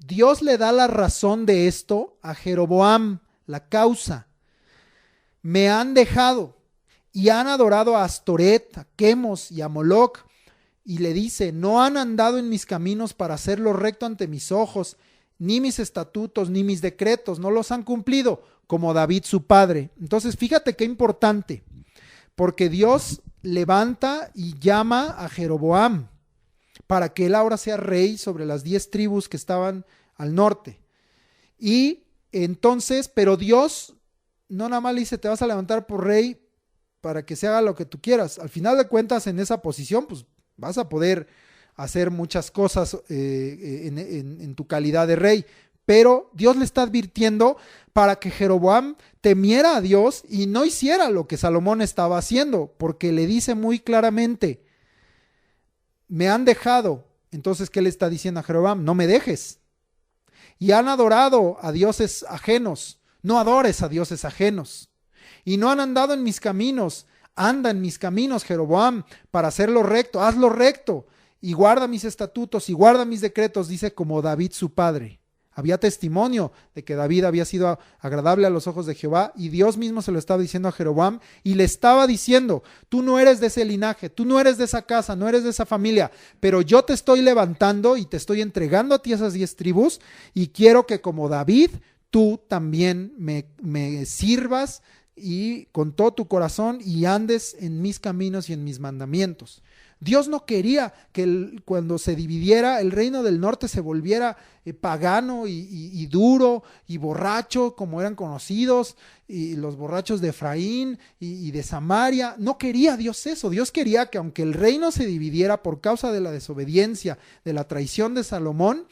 Dios le da la razón de esto a Jeroboam, la causa. Me han dejado y han adorado a Astoret, a Quemos y a Moloc, y le dice: no han andado en mis caminos para hacer lo recto ante mis ojos, ni mis estatutos, ni mis decretos, no los han cumplido, como David su padre. Entonces fíjate qué importante, porque Dios levanta y llama a Jeroboam para que él ahora sea rey sobre las 10 tribus que estaban al norte. Y entonces, pero Dios no nada más le dice: te vas a levantar por rey para que se haga lo que tú quieras. Al final de cuentas, en esa posición, pues vas a poder hacer muchas cosas en tu calidad de rey. Pero Dios le está advirtiendo para que Jeroboam temiera a Dios y no hiciera lo que Salomón estaba haciendo, porque le dice muy claramente: me han dejado. Entonces, ¿qué le está diciendo a Jeroboam? No me dejes. Y han adorado a dioses ajenos. No adores a dioses ajenos. Y no han andado en mis caminos. Anda en mis caminos, Jeroboam, para hacer lo recto. Haz lo recto. Y guarda mis estatutos y guarda mis decretos, dice, como David su padre. Había testimonio de que David había sido agradable a los ojos de Jehová, y Dios mismo se lo estaba diciendo a Jeroboam, y le estaba diciendo: tú no eres de ese linaje, tú no eres de esa casa, no eres de esa familia, pero yo te estoy levantando y te estoy entregando a ti esas 10 tribus, y quiero que como David, tú también me sirvas y con todo tu corazón, y andes en mis caminos y en mis mandamientos. Dios no quería que cuando se dividiera el reino del norte se volviera pagano y duro y borracho, como eran conocidos, y los borrachos de Efraín y de Samaria. No quería Dios eso. Dios quería que, aunque el reino se dividiera por causa de la desobediencia, de la traición de Salomón,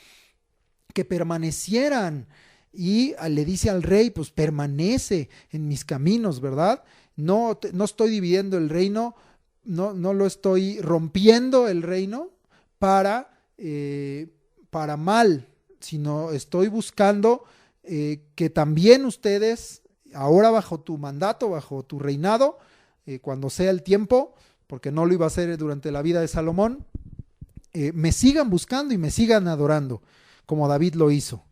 que permanecieran. Y le dice al rey: pues permanece en mis caminos, ¿verdad? No estoy dividiendo el reino, no lo estoy rompiendo el reino para mal, sino estoy buscando que también ustedes, ahora bajo tu mandato, bajo tu reinado, cuando sea el tiempo, porque no lo iba a hacer durante la vida de Salomón, me sigan buscando y me sigan adorando, como David lo hizo.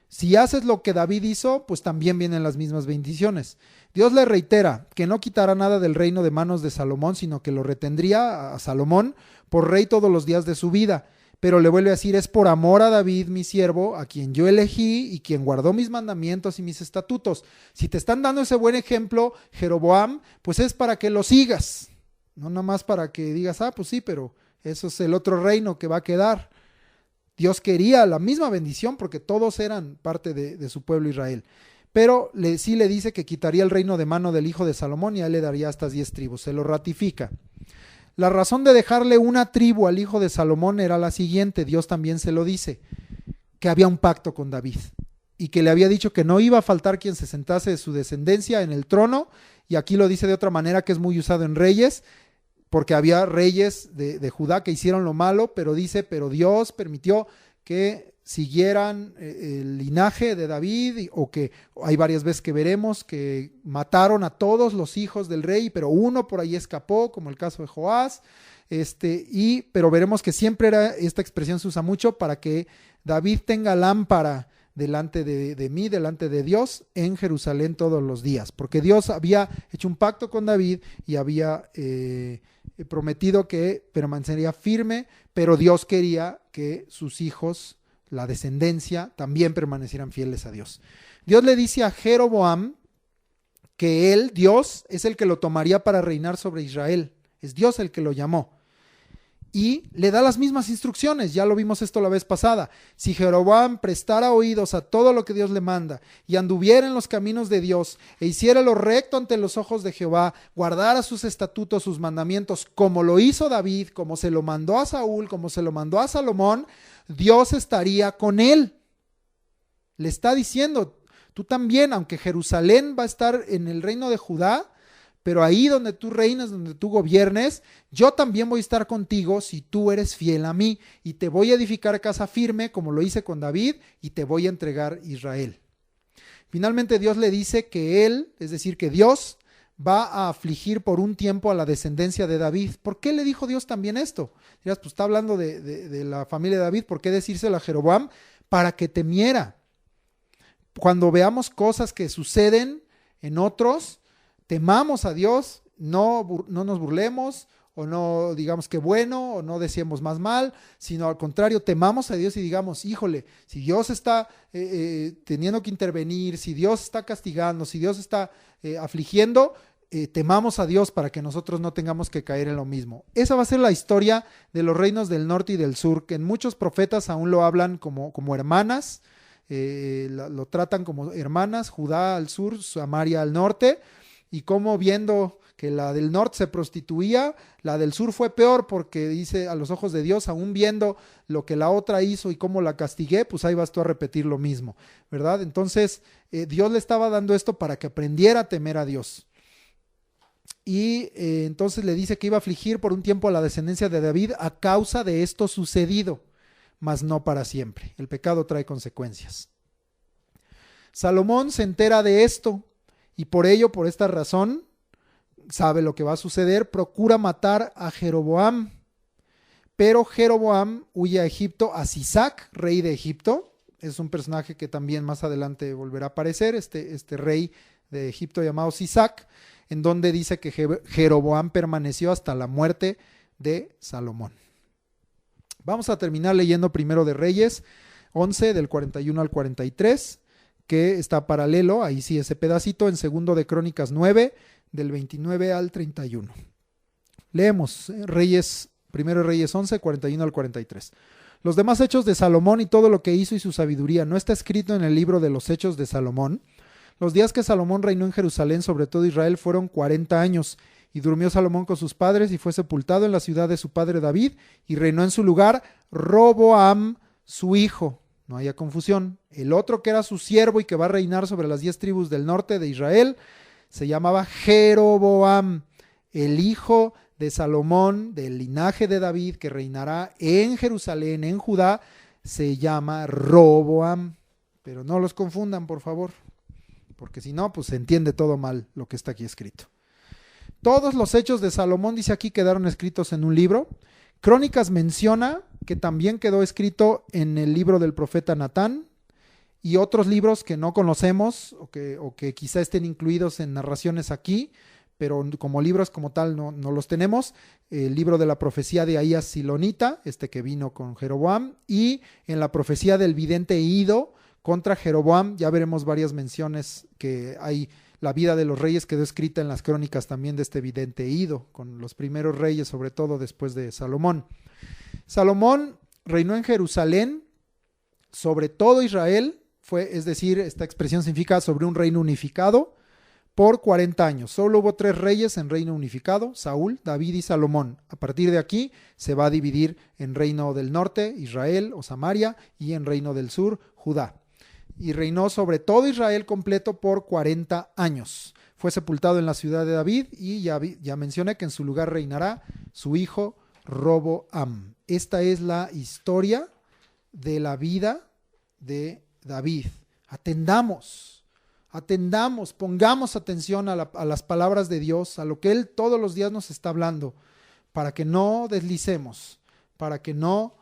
Si haces lo que David hizo, pues también vienen las mismas bendiciones. Dios le reitera que no quitará nada del reino de manos de Salomón, sino que lo retendría a Salomón por rey todos los días de su vida. pero le vuelve a decir, es por amor a David, mi siervo, a quien yo elegí y quien guardó mis mandamientos y mis estatutos. Si te están dando ese buen ejemplo, Jeroboam, pues es para que lo sigas, no nada más para que digas, pues sí, pero eso es el otro reino que va a quedar. Dios quería la misma bendición porque todos eran parte de su pueblo Israel. Pero sí le dice que quitaría el reino de mano del hijo de Salomón y a él le daría estas 10 tribus. Se lo ratifica. La razón de dejarle una tribu al hijo de Salomón era la siguiente. Dios también se lo dice. Que había un pacto con David. Y que le había dicho que no iba a faltar quien se sentase de su descendencia en el trono. Y aquí lo dice de otra manera que es muy usado en Reyes. Porque había reyes de Judá que hicieron lo malo, pero dice, pero Dios permitió que siguieran el linaje de David, o que hay varias veces que veremos que mataron a todos los hijos del rey, pero uno por ahí escapó, como el caso de Joás, pero veremos que siempre esta expresión se usa mucho para que David tenga lámpara delante de mí, delante de Dios, en Jerusalén todos los días, porque Dios había hecho un pacto con David y había prometido que permanecería firme, pero Dios quería que sus hijos, la descendencia, también permanecieran fieles a Dios. Dios le dice a Jeroboam que él, Dios, es el que lo tomaría para reinar sobre Israel. Es Dios el que lo llamó. Y le da las mismas instrucciones, ya lo vimos esto la vez pasada. Si Jeroboam prestara oídos a todo lo que Dios le manda y anduviera en los caminos de Dios e hiciera lo recto ante los ojos de Jehová, guardara sus estatutos, sus mandamientos, como lo hizo David, como se lo mandó a Saúl, como se lo mandó a Salomón, Dios estaría con él. Le está diciendo, tú también, aunque Jerusalén va a estar en el reino de Judá, pero ahí donde tú reinas, donde tú gobiernes, yo también voy a estar contigo si tú eres fiel a mí, y te voy a edificar casa firme como lo hice con David, y te voy a entregar Israel. Finalmente Dios le dice que él, es decir, que Dios va a afligir por un tiempo a la descendencia de David. ¿Por qué le dijo Dios también esto? Dirás, pues está hablando de la familia de David, ¿por qué decírselo a Jeroboam? Para que temiera. Cuando veamos cosas que suceden en otros, temamos a Dios, no nos burlemos, o no digamos que bueno, o no deseemos más mal, sino al contrario, temamos a Dios y digamos, híjole, si Dios está teniendo que intervenir, si Dios está castigando, si Dios está afligiendo, temamos a Dios para que nosotros no tengamos que caer en lo mismo. Esa va a ser la historia de los reinos del norte y del sur, que en muchos profetas aún lo hablan como hermanas, lo tratan como hermanas, Judá al sur, Samaria al norte, y como viendo que la del norte se prostituía, la del sur fue peor, porque dice a los ojos de Dios, aún viendo lo que la otra hizo y cómo la castigué, pues ahí vas tú a repetir lo mismo, ¿verdad? Entonces Dios le estaba dando esto para que aprendiera a temer a Dios. Y entonces le dice que iba a afligir por un tiempo a la descendencia de David a causa de esto sucedido, mas no para siempre. El pecado trae consecuencias. Salomón se entera de esto, y por ello, por esta razón, sabe lo que va a suceder, procura matar a Jeroboam. Pero Jeroboam huye a Egipto, a Sisac, rey de Egipto. Es un personaje que también más adelante volverá a aparecer, este rey de Egipto llamado Sisac, en donde dice que Jeroboam permaneció hasta la muerte de Salomón. Vamos a terminar leyendo primero de Reyes 11, del 41 al 43, que está paralelo, ahí sí ese pedacito, en segundo de Crónicas 9, del 29 al 31. Leemos primero de Reyes 11, 41 al 43. Los demás hechos de Salomón y todo lo que hizo y su sabiduría, ¿no está escrito en el libro de los hechos de Salomón? Los días que Salomón reinó en Jerusalén sobre todo Israel fueron 40 años, y durmió Salomón con sus padres y fue sepultado en la ciudad de su padre David, y reinó en su lugar Roboam, su hijo. No haya confusión. El otro que era su siervo y que va a reinar sobre las 10 tribus del norte de Israel se llamaba Jeroboam, el hijo de Salomón, del linaje de David, que reinará en Jerusalén, en Judá, se llama Roboam. Pero no los confundan, por favor, porque si no, pues se entiende todo mal lo que está aquí escrito. Todos los hechos de Salomón, dice aquí, quedaron escritos en un libro. Crónicas menciona que también quedó escrito en el libro del profeta Natán, y otros libros que no conocemos o que quizá estén incluidos en narraciones aquí, pero como libros como tal no los tenemos. El libro de la profecía de Ahías Silonita, que vino con Jeroboam, y en la profecía del vidente Ido contra Jeroboam, ya veremos varias menciones que hay. La vida de los reyes quedó escrita en las crónicas también de este vidente Ido, con los primeros reyes, sobre todo después de Salomón. Salomón reinó en Jerusalén sobre todo Israel, es decir, esta expresión significa sobre un reino unificado, por 40 años. Solo hubo 3 reyes en reino unificado: Saúl, David y Salomón. A partir de aquí se va a dividir en reino del norte, Israel o Samaria, y en reino del sur, Judá. Y reinó sobre todo Israel completo por 40 años. Fue sepultado en la ciudad de David y ya mencioné que en su lugar reinará su hijo Roboam. Esta es la historia de la vida de David. Atendamos, pongamos atención a las palabras de Dios, a lo que Él todos los días nos está hablando, para que no deslicemos, para que no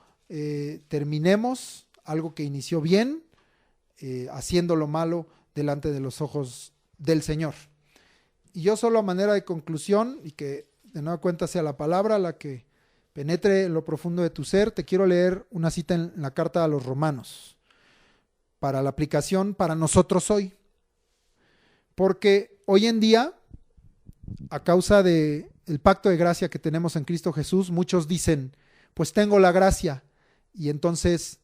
terminemos algo que inició bien, haciendo lo malo delante de los ojos del Señor. Y yo solo a manera de conclusión, y que de nueva cuenta sea la palabra la que penetre en lo profundo de tu ser, te quiero leer una cita en la carta a los Romanos, para la aplicación para nosotros hoy. Porque hoy en día, a causa del pacto de gracia que tenemos en Cristo Jesús, muchos dicen, pues tengo la gracia y entonces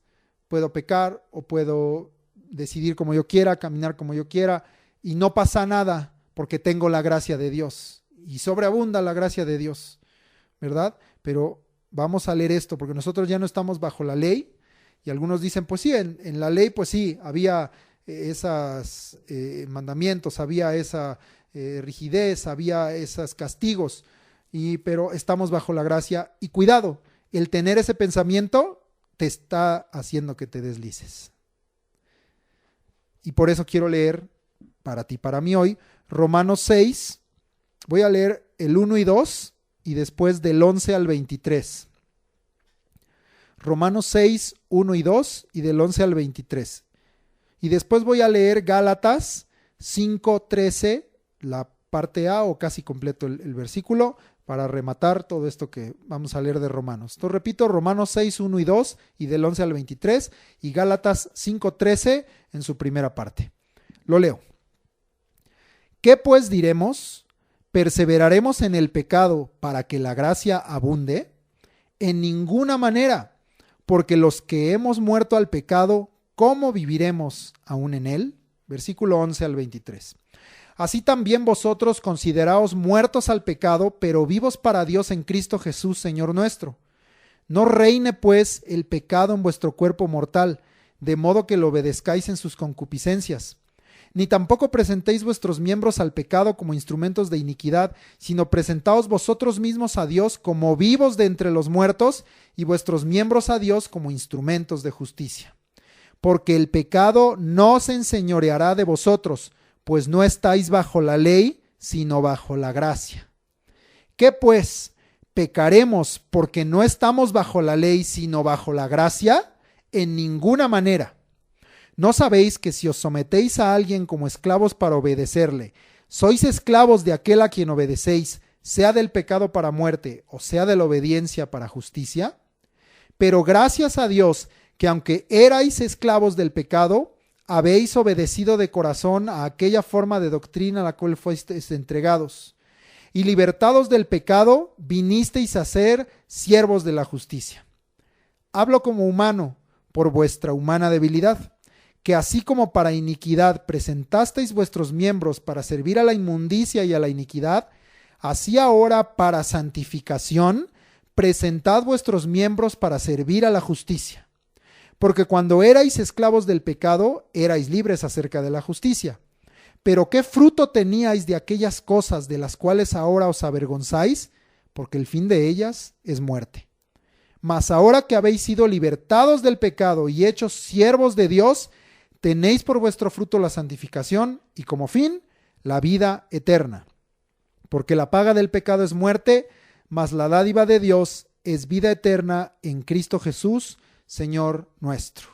puedo pecar o puedo decidir como yo quiera, caminar como yo quiera, y no pasa nada porque tengo la gracia de Dios y sobreabunda la gracia de Dios, ¿verdad? Pero vamos a leer esto porque nosotros ya no estamos bajo la ley, y algunos dicen, pues sí, en la ley pues sí, había esos mandamientos, había esa rigidez, había esos castigos, pero estamos bajo la gracia. Y cuidado, el tener ese pensamiento te está haciendo que te deslices. Y por eso quiero leer para ti, para mí hoy, Romanos 6, voy a leer el 1 y 2 y después del 11 al 23. Romanos 6, 1 y 2 y del 11 al 23. Y después voy a leer Gálatas 5, 13, la parte A o casi completo el versículo, para rematar todo esto que vamos a leer de Romanos. Entonces repito, Romanos 6, 1 y 2 y del 11 al 23 y Gálatas 5, 13 en su primera parte. Lo leo. ¿Qué pues diremos? ¿Perseveraremos en el pecado para que la gracia abunde? En ninguna manera, porque los que hemos muerto al pecado, ¿cómo viviremos aún en él? Versículo 11 al 23. Así también vosotros consideraos muertos al pecado, pero vivos para Dios en Cristo Jesús, Señor nuestro. No reine pues el pecado en vuestro cuerpo mortal, de modo que lo obedezcáis en sus concupiscencias. Ni tampoco presentéis vuestros miembros al pecado como instrumentos de iniquidad, sino presentaos vosotros mismos a Dios como vivos de entre los muertos, y vuestros miembros a Dios como instrumentos de justicia. Porque el pecado no se enseñoreará de vosotros, pues no estáis bajo la ley, sino bajo la gracia. ¿Qué pues? ¿Pecaremos porque no estamos bajo la ley, sino bajo la gracia? En ninguna manera. ¿No sabéis que si os sometéis a alguien como esclavos para obedecerle, sois esclavos de aquel a quien obedecéis, sea del pecado para muerte, o sea de la obediencia para justicia? Pero gracias a Dios, que aunque erais esclavos del pecado, habéis obedecido de corazón a aquella forma de doctrina a la cual fuisteis entregados, y libertados del pecado, vinisteis a ser siervos de la justicia. Hablo como humano, por vuestra humana debilidad, que así como para iniquidad presentasteis vuestros miembros para servir a la inmundicia y a la iniquidad, así ahora para santificación presentad vuestros miembros para servir a la justicia. Porque cuando erais esclavos del pecado, erais libres acerca de la justicia. Pero ¿qué fruto teníais de aquellas cosas de las cuales ahora os avergonzáis? Porque el fin de ellas es muerte. Mas ahora que habéis sido libertados del pecado y hechos siervos de Dios, tenéis por vuestro fruto la santificación y como fin la vida eterna. Porque la paga del pecado es muerte, mas la dádiva de Dios es vida eterna en Cristo Jesús, Señor nuestro.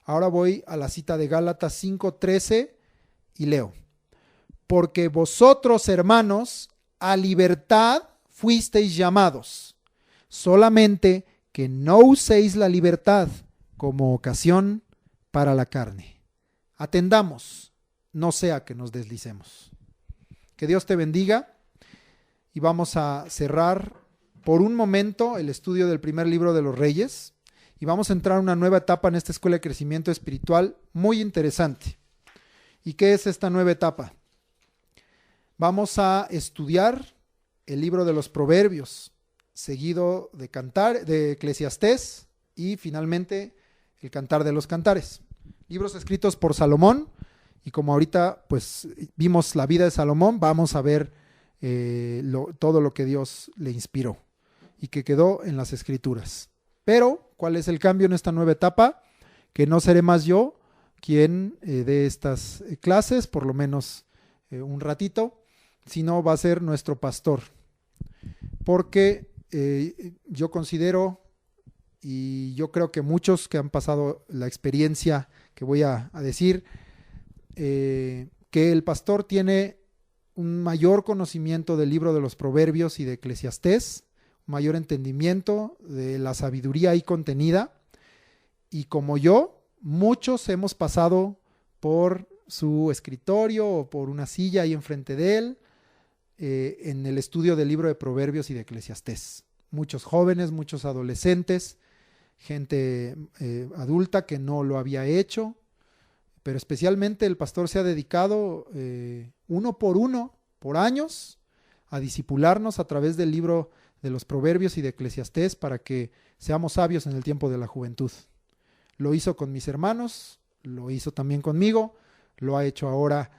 Ahora voy a la cita de Gálatas 5:13 y leo. Porque vosotros, hermanos, a libertad fuisteis llamados, solamente que no uséis la libertad como ocasión para la carne. Atendamos, no sea que nos deslicemos. Que Dios te bendiga y vamos a cerrar por un momento el estudio del primer libro de los Reyes y vamos a entrar a una nueva etapa en esta escuela de crecimiento espiritual muy interesante. ¿Y qué es esta nueva etapa? Vamos a estudiar el libro de los Proverbios, seguido de Eclesiastés y finalmente el Cantar de los Cantares. Libros escritos por Salomón y como ahorita pues vimos la vida de Salomón, vamos a ver todo lo que Dios le inspiró y que quedó en las Escrituras. Pero, ¿cuál es el cambio en esta nueva etapa? Que no seré más yo quien dé estas clases, por lo menos un ratito, sino va a ser nuestro pastor. Porque yo considero, y yo creo que muchos que han pasado la experiencia que voy a decir, que el pastor tiene un mayor conocimiento del libro de los Proverbios y de Eclesiastés, un mayor entendimiento de la sabiduría ahí contenida, y como yo, muchos hemos pasado por su escritorio o por una silla ahí enfrente de él, en el estudio del libro de Proverbios y de Eclesiastés. Muchos jóvenes, muchos adolescentes, gente adulta que no lo había hecho, pero especialmente el pastor se ha dedicado uno por años, a discipularnos a través del libro de los Proverbios y de Eclesiastés para que seamos sabios en el tiempo de la juventud. Lo hizo con mis hermanos, lo hizo también conmigo, lo ha hecho ahora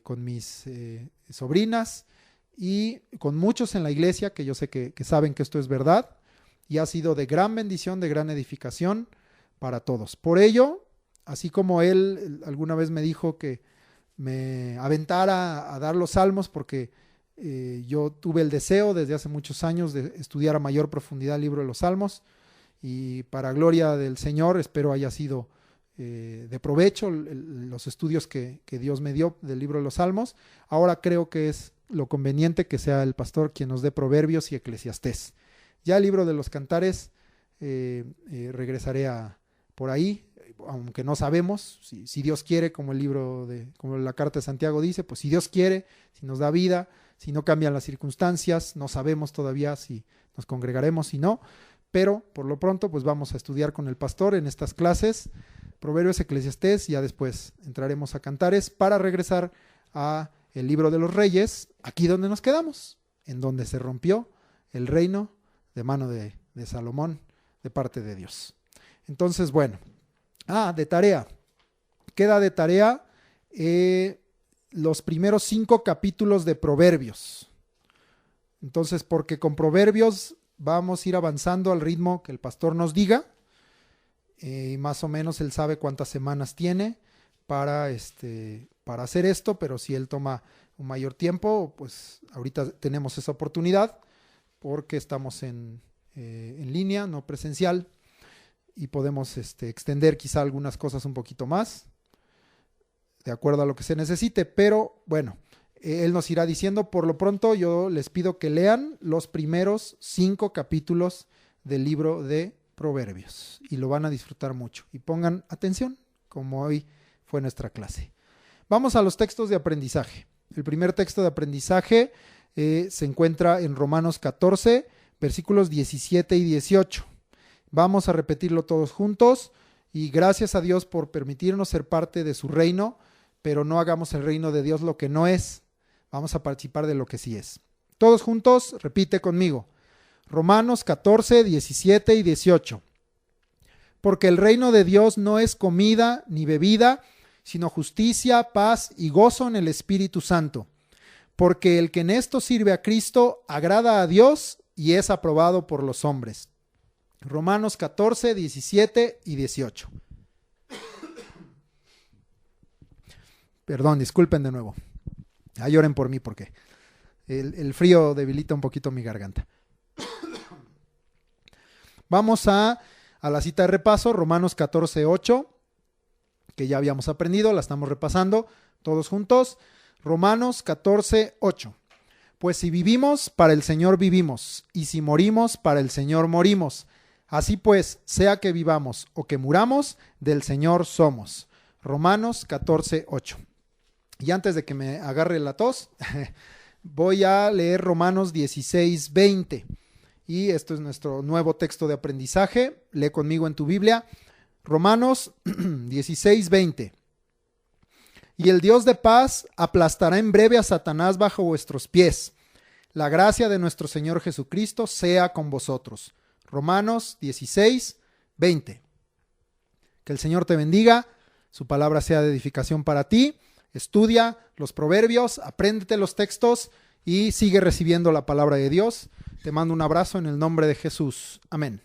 con mis sobrinas y con muchos en la iglesia que yo sé que saben que esto es verdad y ha sido de gran bendición, de gran edificación para todos. Por ello, así como él alguna vez me dijo que me aventara a dar los salmos porque yo tuve el deseo desde hace muchos años de estudiar a mayor profundidad el libro de los salmos y para gloria del Señor espero haya sido de provecho los estudios que Dios me dio del libro de los Salmos. Ahora creo que es lo conveniente que sea el pastor quien nos dé Proverbios y Eclesiastés. Ya el libro de los Cantares regresaré por ahí, aunque no sabemos, si Dios quiere, como como la carta de Santiago dice, pues si Dios quiere, si nos da vida, si no cambian las circunstancias, no sabemos todavía si nos congregaremos, si no, pero por lo pronto pues vamos a estudiar con el pastor en estas clases Proverbios, Eclesiastés, ya después entraremos a Cantares para regresar a el libro de los Reyes, aquí donde nos quedamos, en donde se rompió el reino de mano de Salomón de parte de Dios. Entonces, bueno, de tarea, queda de tarea los primeros 5 capítulos de Proverbios. Entonces, porque con Proverbios vamos a ir avanzando al ritmo que el pastor nos diga, y más o menos él sabe cuántas semanas tiene para hacer esto, pero si él toma un mayor tiempo, pues ahorita tenemos esa oportunidad porque estamos en línea, no presencial, y podemos extender quizá algunas cosas un poquito más, de acuerdo a lo que se necesite, pero bueno, él nos irá diciendo. Por lo pronto yo les pido que lean los primeros 5 capítulos del libro de Proverbios y lo van a disfrutar mucho y pongan atención como hoy fue nuestra clase. Vamos a los textos de aprendizaje. El primer texto de aprendizaje se encuentra en Romanos 14, versículos 17 y 18. Vamos a repetirlo todos juntos y gracias a Dios por permitirnos ser parte de su reino, pero no hagamos el reino de Dios lo que no es. Vamos a participar de lo que sí es. Todos juntos, repite conmigo. Romanos 14, 17 y 18. Porque el reino de Dios no es comida ni bebida, sino justicia, paz y gozo en el Espíritu Santo. Porque el que en esto sirve a Cristo agrada a Dios y es aprobado por los hombres. Romanos 14, 17 y 18. Perdón, disculpen de nuevo. Lloren por mí porque el frío debilita un poquito mi garganta. Vamos a la cita de repaso, Romanos 14, 8, que ya habíamos aprendido, la estamos repasando todos juntos. Romanos 14, 8. Pues si vivimos, para el Señor vivimos, y si morimos, para el Señor morimos. Así pues, sea que vivamos o que muramos, del Señor somos. Romanos 14:8. Y antes de que me agarre la tos, voy a leer Romanos 16:20. Y esto es nuestro nuevo texto de aprendizaje. Lee conmigo en tu Biblia. Romanos 16:20. Y el Dios de paz aplastará en breve a Satanás bajo vuestros pies. La gracia de nuestro Señor Jesucristo sea con vosotros. Romanos 16:20. Que el Señor te bendiga, su palabra sea de edificación para ti. Estudia los proverbios, apréndete los textos y sigue recibiendo la palabra de Dios. Te mando un abrazo en el nombre de Jesús. Amén.